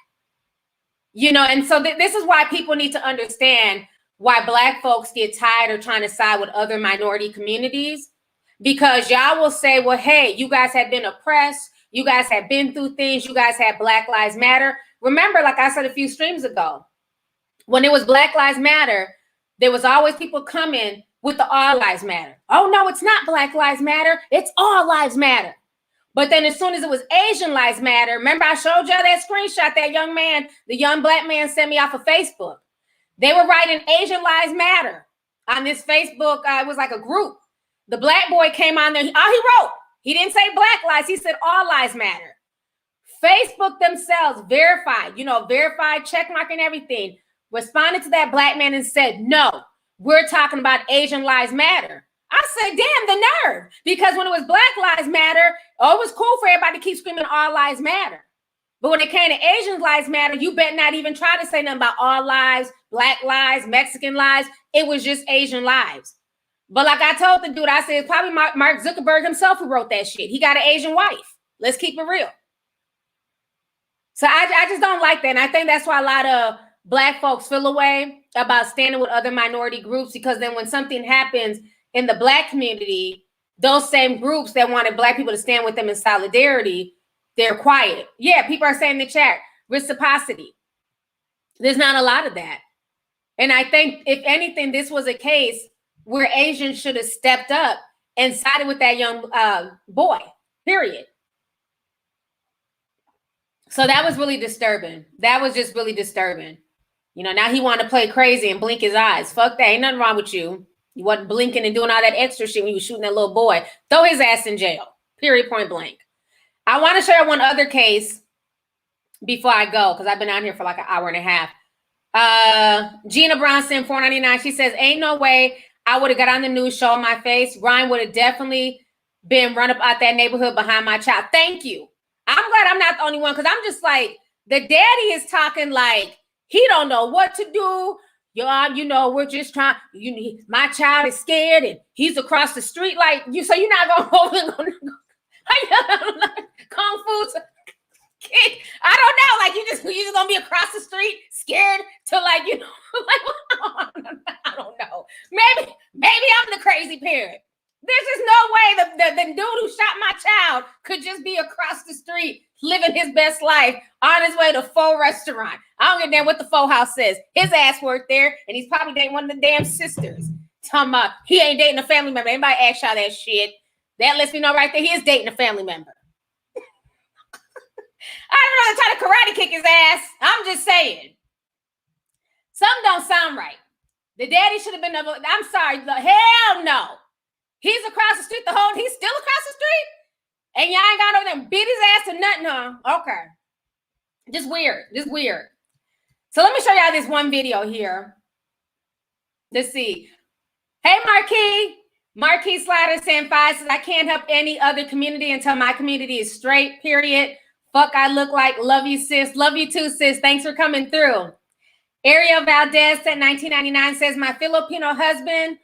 And so this is why people need to understand why Black folks get tired of trying to side with other minority communities, because y'all will say, well, hey, you guys have been oppressed. You guys have been through things. You guys had Black Lives Matter. Remember, like I said a few streams ago, when it was Black Lives Matter, there was always people coming with the All Lives Matter. Oh, no, it's not Black Lives Matter. It's All Lives Matter. But then as soon as it was Asian Lives Matter, remember I showed y'all that screenshot that young man, the young black man sent me off of Facebook. They were writing Asian Lives Matter on this Facebook. It was like a group. The black boy came on there. All he wrote, he didn't say black lives. He said all lives matter. Facebook themselves verified, check mark and everything, responded to that black man and said, no, we're talking about Asian Lives Matter. I said, damn, the nerve. Because when it was Black Lives Matter, it was cool for everybody to keep screaming all lives matter. But when it came to Asian Lives Matter, you better not even try to say nothing about all lives, black lives, Mexican lives. It was just Asian lives. But like I told the dude, I said, it's probably Mark Zuckerberg himself who wrote that shit. He got an Asian wife. Let's keep it real. So I just don't like that. And I think that's why a lot of Black folks feel away about standing with other minority groups, because then when something happens in the Black community, those same groups that wanted Black people to stand with them in solidarity, they're quiet. Yeah, people are saying in the chat, reciprocity. There's not a lot of that. And I think, if anything, this was a case where Asians should have stepped up and sided with that young boy, period. So that was really disturbing. That was just really disturbing. Now he wanted to play crazy and blink his eyes. Fuck that. Ain't nothing wrong with you. You wasn't blinking and doing all that extra shit when you was shooting that little boy. Throw his ass in jail. Period, point blank. I want to share one other case before I go, because I've been out here for like an hour and a half. Gina Bronson, $4.99. She says, ain't no way I would have got on the news showing my face. Ryan would have definitely been run up out that neighborhood behind my child. Thank you. I'm glad I'm not the only one, because I'm just like, the daddy is talking like he don't know what to do. We're just trying, my child is scared and he's across the street like you. So you're not going to Kung Fu kick. I don't know. Like you just going to be across the street scared to like I don't know. Maybe I'm the crazy parent. There's just no way the dude who shot my child could just be across the street living his best life on his way to Pho restaurant. I don't give a damn what the Pho house says. His ass worked there, and he's probably dating one of the damn sisters. Talking about he ain't dating a family member. Anybody ask y'all that shit? That lets me know right there he is dating a family member. I don't know, try to karate kick his ass. I'm just saying. Something don't sound right. The daddy should have been, I'm sorry, hell no. He's across the street he's still across the street? And y'all ain't got over there and beat his ass to nothing, huh? Okay. Just weird. So let me show y'all this one video here. Let's see. Hey, Marquis Slider saying 5 says, I can't help any other community until my community is straight, period. Fuck, I look like. Love you, sis. Love you too, sis. Thanks for coming through. Ariel Valdez said 1999 says, my Filipino husband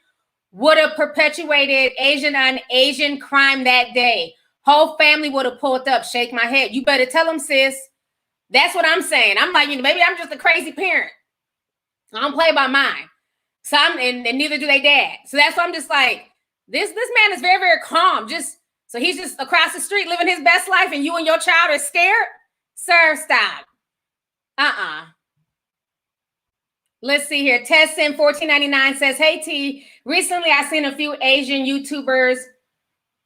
would have perpetuated Asian on Asian crime that day. Whole family would have pulled up. Shake my head. You better tell them, sis. That's what I'm saying. I'm like, maybe I'm just a crazy parent. I don't play by mine. So and neither do they dad. So that's why I'm just like, this man is very, very calm. So he's just across the street living his best life, and you and your child are scared? Sir, stop. Let's see here. Tessin 1499 says, hey T, recently I seen a few Asian YouTubers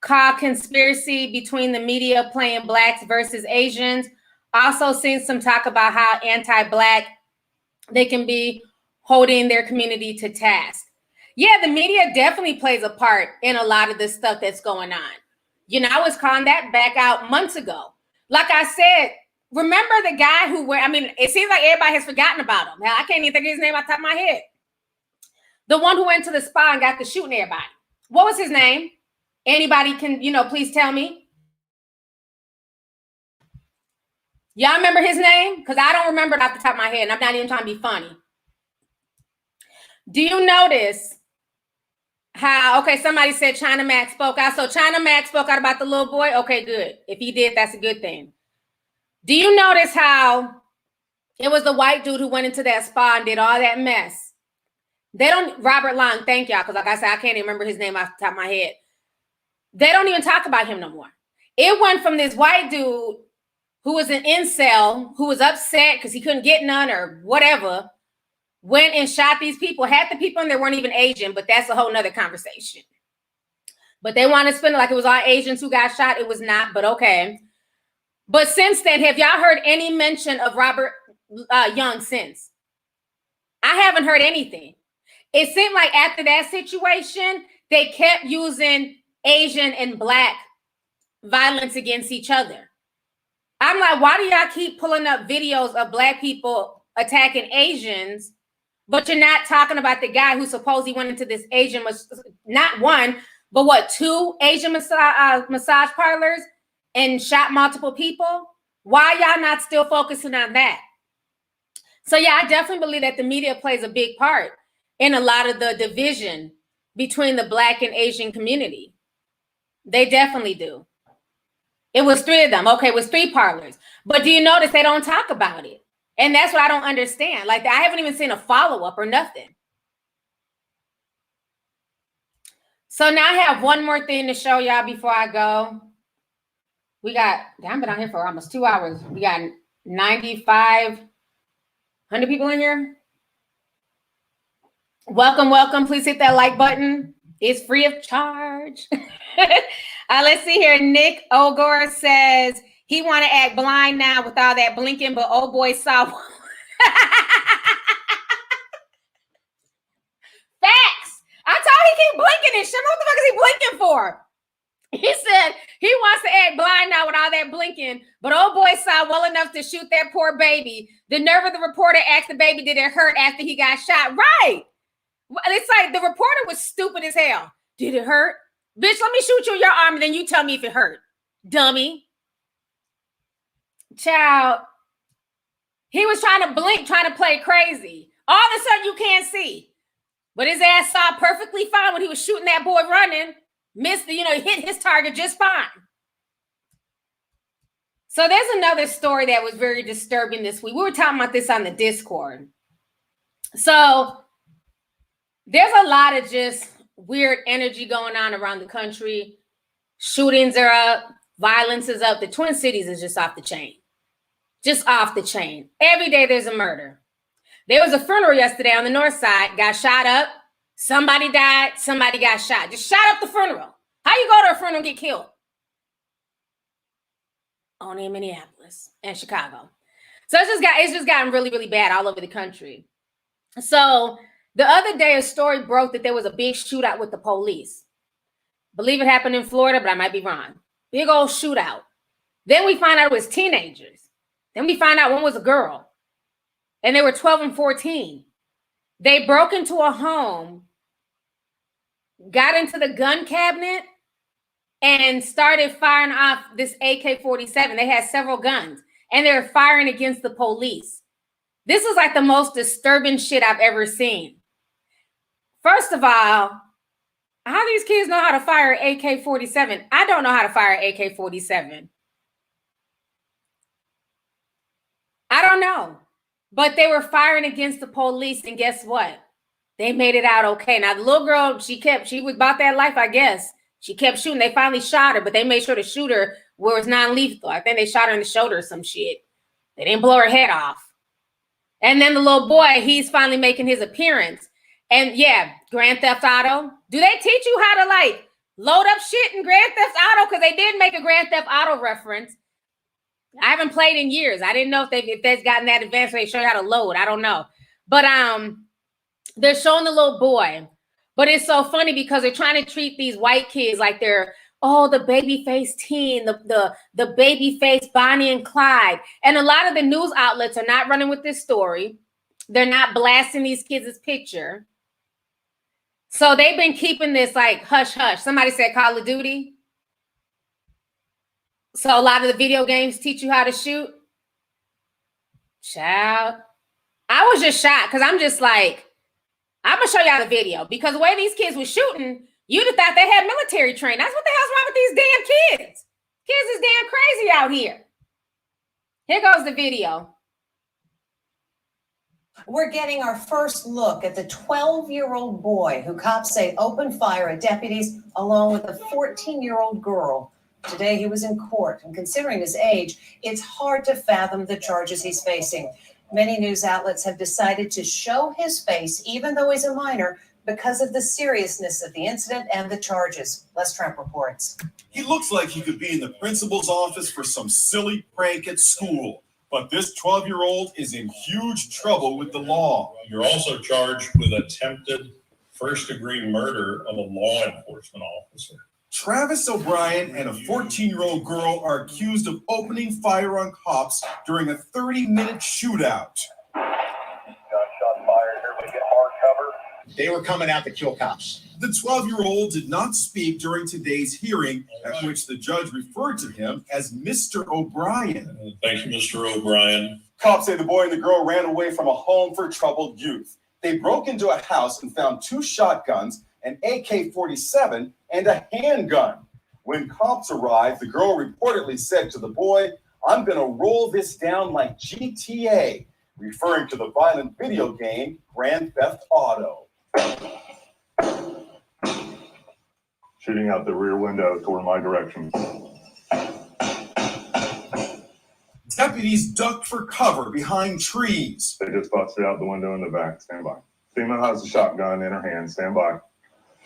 call conspiracy between the media playing blacks versus Asians. Also seen some talk about how anti-black they can be, holding their community to task. Yeah, the media definitely plays a part in a lot of the stuff that's going on. I was calling that back out months ago. Like I said, remember the guy it seems like everybody has forgotten about him. Hell, I can't even think of his name off the top of my head. The one who went to the spa and got to shooting everybody. What was his name? Anybody can, please tell me. Y'all remember his name? Because I don't remember it off the top of my head, and I'm not even trying to be funny. Do you notice how, okay, somebody said China Mac spoke out. So China Mac spoke out about the little boy? Okay, good. If he did, that's a good thing. Do you notice how it was the white dude who went into that spa and did all that mess? Robert Long, thank y'all, because like I said, I can't even remember his name off the top of my head. They don't even talk about him no more. It went from this white dude who was an incel, who was upset because he couldn't get none or whatever, went and shot these people. Half the people in there weren't even Asian, but that's a whole nother conversation. But they want to spin it like it was all Asians who got shot. It was not, but okay. But since then, have y'all heard any mention of Robert Young since? I haven't heard anything. It seemed like after that situation, they kept using Asian and Black violence against each other. I'm like, why do y'all keep pulling up videos of Black people attacking Asians, but you're not talking about the guy who supposedly went into this Asian, not one, but what, 2 Asian massage parlors and shot multiple people? Why y'all not still focusing on that? So yeah, I definitely believe that the media plays a big part in a lot of the division between the Black and Asian community. They definitely do. It was 3 of them. Okay, it was 3 parlors. But do you notice they don't talk about it? And that's what I don't understand. Like, I haven't even seen a follow-up or nothing. So now I have one more thing to show y'all before I go. I've been on here for almost 2 hours. We got 9,500 people in here. Welcome, welcome. Please hit that like button. It's free of charge. Let's see here. Nick Ogor says he want to act blind now with all that blinking, but oh boy saw. Facts. I told he keep blinking and shit. What the fuck is he blinking for? He said he wants to act blind now with all that blinking, but old boy saw well enough to shoot that poor baby. The nerve of the reporter asked the baby, did it hurt after he got shot? Right. It's like the reporter was stupid as hell. Did it hurt? Bitch, let me shoot you in your arm and then you tell me if it hurt. Dummy. Child. He was trying to blink, trying to play crazy. All of a sudden you can't see. But his ass saw perfectly fine when he was shooting that boy running. Missed, hit his target just fine. So there's another story that was very disturbing this week. We were talking about this on the Discord. So there's a lot of just weird energy going on around the country. Shootings are up. Violence is up. The Twin Cities is just off the chain. Just off the chain. Every day there's a murder. There was a funeral yesterday on the north side. Got shot up. Somebody died. Somebody got shot. Just shot up the funeral. How you go to a funeral and get killed? Only in Minneapolis and Chicago. So it's just gotten really, really bad all over the country. So the other day, a story broke that there was a big shootout with the police. Believe it happened in Florida, but I might be wrong. Big old shootout. Then we find out it was teenagers. Then we find out one was a girl. And they were 12 and 14. They broke into a home, got into the gun cabinet, and started firing off this AK-47. They had several guns, and they were firing against the police. This is like the most disturbing shit I've ever seen. First of all, how do these kids know how to fire an AK-47? I don't know how to fire an AK-47. I don't know. But they were firing against the police, and guess what? They made it out okay. Now, the little girl, she was about that life, I guess. She kept shooting. They finally shot her, but they made sure to shoot her where it's non-lethal. I think they shot her in the shoulder or some shit. They didn't blow her head off. And then the little boy, he's finally making his appearance. And yeah, Grand Theft Auto. Do they teach you how to like load up shit in Grand Theft Auto? Because they did make a Grand Theft Auto reference. I haven't played in years. I didn't know if that's gotten that advanced where they show you how to load. I don't know. But they're showing the little boy. But it's so funny because they're trying to treat these white kids like they're, the baby face teen, the baby face Bonnie and Clyde. And a lot of the news outlets are not running with this story. They're not blasting these kids' picture. So they've been keeping this like hush hush. Somebody said Call of Duty. So a lot of the video games teach you how to shoot. Child. I was just shocked because I'm just like, I'm going to show y'all the video because the way these kids were shooting, you'd have thought they had military training. That's what the hell's wrong with these damn kids. Kids is damn crazy out here. Here goes the video. We're getting our first look at the 12-year-old boy who cops say opened fire at deputies along with a 14-year-old girl. Today he was in court, and considering his age, it's hard to fathom the charges he's facing. Many news outlets have decided to show his face, even though he's a minor, because of the seriousness of the incident and the charges. Les Trump reports. He looks like he could be in the principal's office for some silly prank at school. But this 12-year-old is in huge trouble with the law. You're also charged with attempted first-degree murder of a law enforcement officer. Travis O'Brien and a 14-year-old girl are accused of opening fire on cops during a 30-minute shootout. Gunshot fired. Everybody get hard cover. They were coming out to kill cops. The 12-year-old did not speak during today's hearing, at which the judge referred to him as Mr. O'Brien. Thank you, Mr. O'Brien. Cops say the boy and the girl ran away from a home for troubled youth. They broke into a house and found 2 shotguns, an AK-47, and a handgun. When cops arrived, the girl reportedly said to the boy, "I'm gonna roll this down like GTA," referring to the violent video game Grand Theft Auto. Shooting out the rear window toward my direction. Deputies ducked for cover behind trees. They just busted out the window in the back. Stand by. Female has a shotgun in her hand. Stand by.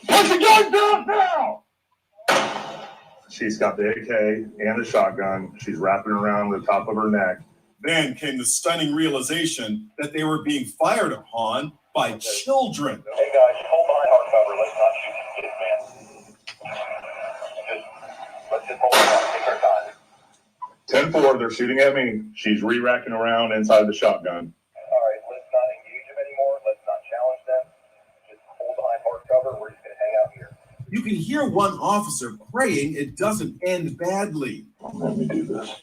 Put the gun down now! She's got the AK and the shotgun. She's wrapping around the top of her neck. Then came the stunning realization that they were being fired upon by children. Hey guys, hold behind hard cover. Let's not shoot these kids, man. Let's just hold on. Take our time. 10-4, they're shooting at me. She's re-racking around inside the shotgun. All right, let's not engage them anymore. Let's not challenge them. Just hold behind hard cover. We're just going to hang out here. You can hear one officer praying it doesn't end badly. Let me do this.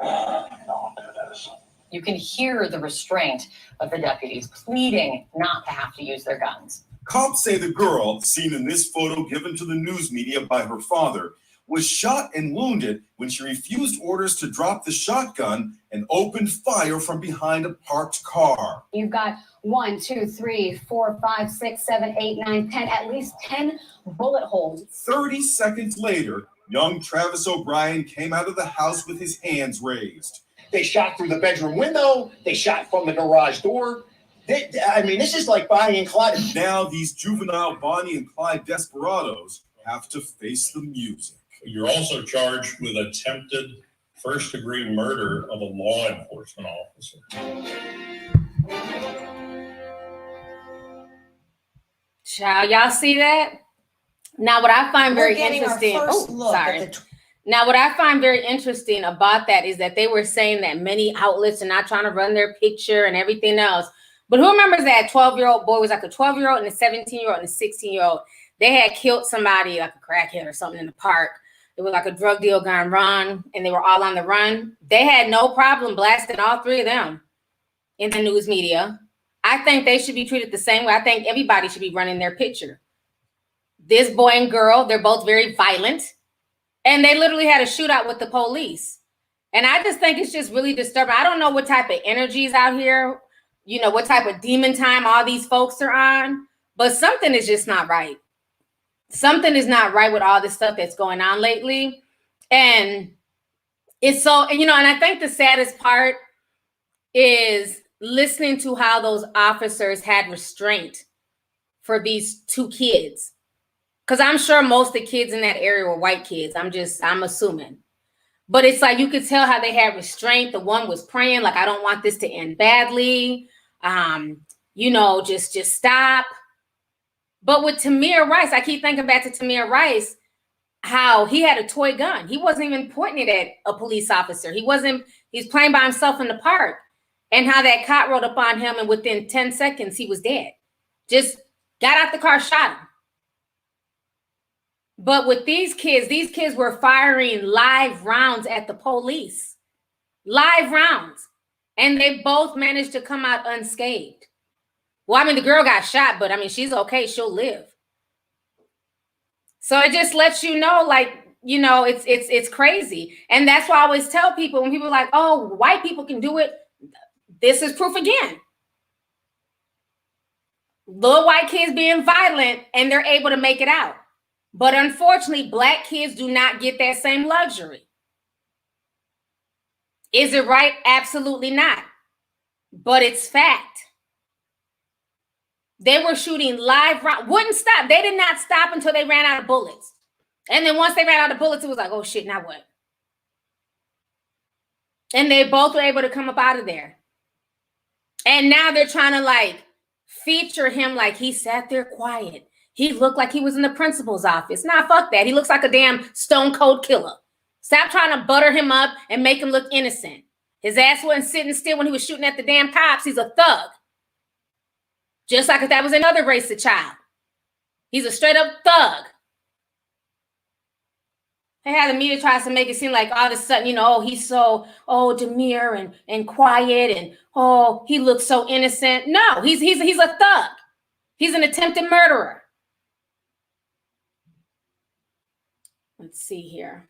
Don't do this. You can hear the restraint of the deputies pleading not to have to use their guns. Cops say the girl, seen in this photo given to the news media by her father, was shot and wounded when she refused orders to drop the shotgun and opened fire from behind a parked car. You've got 1, 2, 3, 4, 5, 6, 7, 8, 9, 10, at least 10 bullet holes. 30 seconds later, young Travis O'Brien came out of the house with his hands raised. They shot through the bedroom window. They shot from the garage door. This is like Bonnie and Clyde. Now these juvenile Bonnie and Clyde desperados have to face the music. You're also charged with attempted first-degree murder of a law enforcement officer. Child, y'all see that? Now, what I find very interesting. Now, what I find very interesting about that is that they were saying that many outlets are not trying to run their picture and everything else. But who remembers that 12-year-old boy was like a 12-year-old and a 17-year-old and a 16-year-old? They had killed somebody, like a crackhead or something, in the park. It was like a drug deal gone wrong, and they were all on the run. They had no problem blasting all 3 of them in the news media. I think they should be treated the same way. I think everybody should be running their picture. This boy and girl, they're both very violent, and they literally had a shootout with the police. And I just think it's just really disturbing. I don't know what type of energy is out here, what type of demon time all these folks are on, but something is just not right. Something is not right with all this stuff that's going on lately. And it's so, and I think the saddest part is listening to how those officers had restraint for these 2 kids. Because I'm sure most of the kids in that area were white kids. I'm assuming. But it's like you could tell how they had restraint. The one was praying, like, I don't want this to end badly. Just stop. But with Tamir Rice, I keep thinking back to Tamir Rice, how he had a toy gun. He wasn't even pointing it at a police officer. He's playing by himself in the park. And how that cop rode up on him, and within 10 seconds, he was dead. Just got out the car, shot him. But with these kids were firing live rounds at the police. Live rounds. And they both managed to come out unscathed. Well, the girl got shot, but she's okay. She'll live. So it just lets you know, it's crazy. And that's why I always tell people, when people are like, oh, white people can do it, this is proof again. Little white kids being violent, and they're able to make it out. But unfortunately, Black kids do not get that same luxury. Is it right? Absolutely not. But it's fact. They were shooting live rounds. Wouldn't stop. They did not stop until they ran out of bullets. And then once they ran out of bullets, it was like, oh shit, now what? And they both were able to come up out of there. And now they're trying to like feature him like he sat there quiet. He looked like he was in the principal's office. Nah, fuck that. He looks like a damn stone cold killer. Stop trying to butter him up and make him look innocent. His ass wasn't sitting still when he was shooting at the damn cops. He's a thug. Just like if that was another race of child. He's a straight up thug. They had the media tries to make it seem like all of a sudden, you know, oh, he's so, demure and quiet and, he looks so innocent. No, he's a thug. He's an attempted murderer. Let's see here.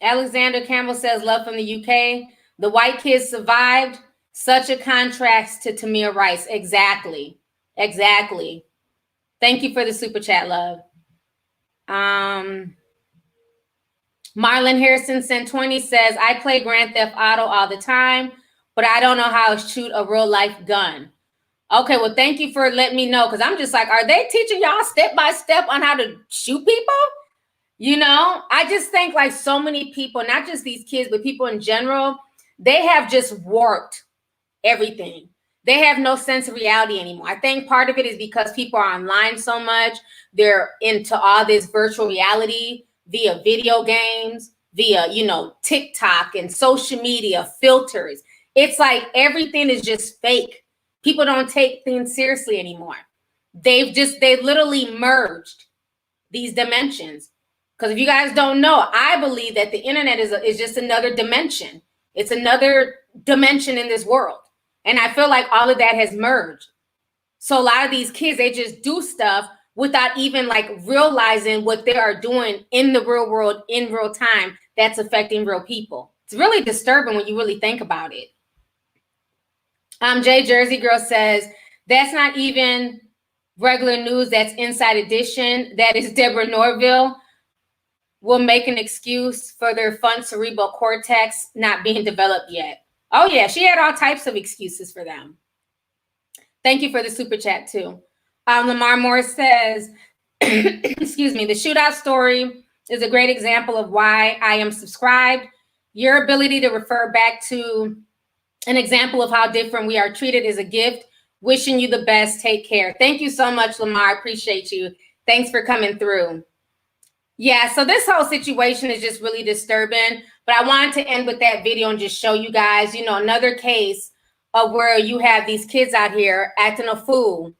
Alexander Campbell says, love from the UK. The white kids survived. Such a contrast to Tamir Rice. Exactly. Exactly. Thank you for the super chat, love. Marlon Harrison sent 20 says, I play Grand Theft Auto all the time, but I don't know how to shoot a real life gun. Okay, well, thank you for letting me know, because I'm just like, are they teaching y'all step by step on how to shoot people? You know, I just think like so many people, not just these kids, but people in general, they have just warped everything. They have no sense of reality anymore. I think part of it is because people are online so much. They're into all this virtual reality via video games, via, you know, TikTok and social media filters. It's like everything is just fake. People don't take things seriously anymore. They literally merged these dimensions. Because if you guys don't know, I believe that the internet is just another dimension. It's another dimension in this world. And I feel like all of that has merged. So a lot of these kids, they just do stuff without even like realizing what they are doing in the real world in real time that's affecting real people. It's really disturbing when you really think about it. Jay Jersey Girl says, that's not even regular news, that's Inside Edition. That is Deborah Norville will make an excuse for their fun cerebral cortex not being developed yet. Oh yeah, she had all types of excuses for them. Thank you for the super chat too. Lamar Moore says, excuse me, the shootout story is a great example of why I am subscribed. Your ability to refer back to an example of how different we are treated is a gift. Wishing you the best. Take care. Thank you so much, Lamar. I appreciate you. Thanks for coming through. Yeah, so this whole situation is just really disturbing, but I wanted to end with that video and just show you guys, you know, another case of where you have these kids out here acting a fool.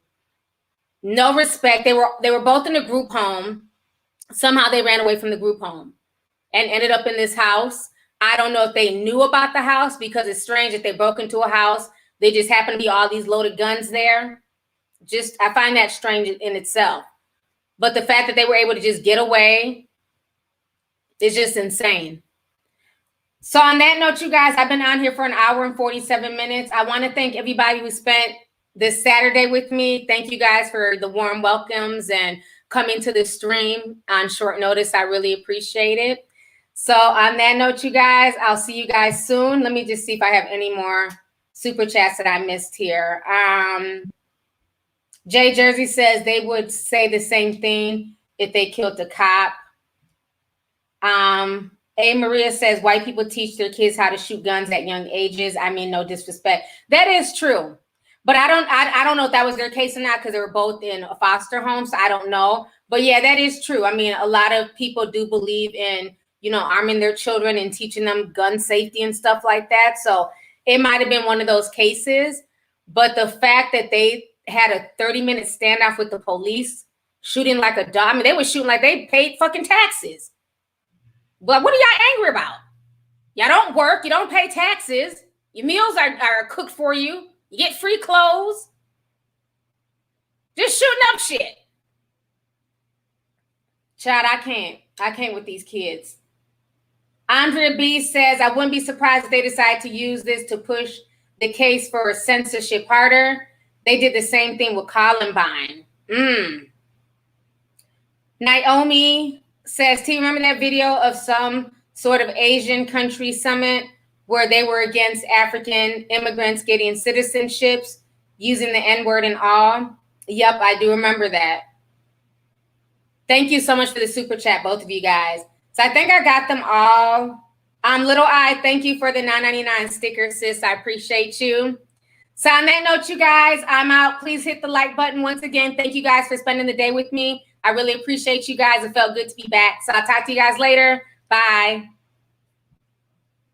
No respect. They were both in a group home. Somehow they ran away from the group home and ended up in this house. I don't know if they knew about the house, because it's strange that they broke into a house. They just happen to be all these loaded guns there. I find that strange in itself. But the fact that they were able to just get away is just insane. So on that note, you guys, I've been on here for an hour and 47 minutes. I want to thank everybody who spent this Saturday with me. Thank you guys for the warm welcomes and coming to the stream on short notice. I really appreciate it. So on that note, you guys, I'll see you guys soon. Let me just see if I have any more super chats that I missed here. Jay Jersey says they would say the same thing if they killed the cop. A. Maria says white people teach their kids how to shoot guns at young ages. I mean, no disrespect. That is true. But I don't know if that was their case or not, because they were both in a foster home, so I don't know. But yeah, that is true. I mean, a lot of people do believe in, you know, arming their children and teaching them gun safety and stuff like that. So it might have been one of those cases. But the fact that they had a 30-minute standoff with the police, shooting like a dog. I mean, they were shooting like they paid fucking taxes. But what are y'all angry about? Y'all don't work. You don't pay taxes. Your meals are cooked for you. You get free clothes. Just shooting up shit. Child, I can't with these kids. Andrea B says, I wouldn't be surprised if they decide to use this to push the case for censorship harder. They did the same thing with Columbine. Naomi says, do you remember that video of some sort of Asian country summit where they were against African immigrants getting citizenships, using the N-word and all. Yep, I do remember that. Thank you so much for the super chat, both of you guys. So I think I got them all. Little I, thank you for the $9.99 sticker, sis. I appreciate you. So on that note, you guys, I'm out. Please hit the like button once again. Thank you guys for spending the day with me. I really appreciate you guys. It felt good to be back. So I'll talk to you guys later. Bye.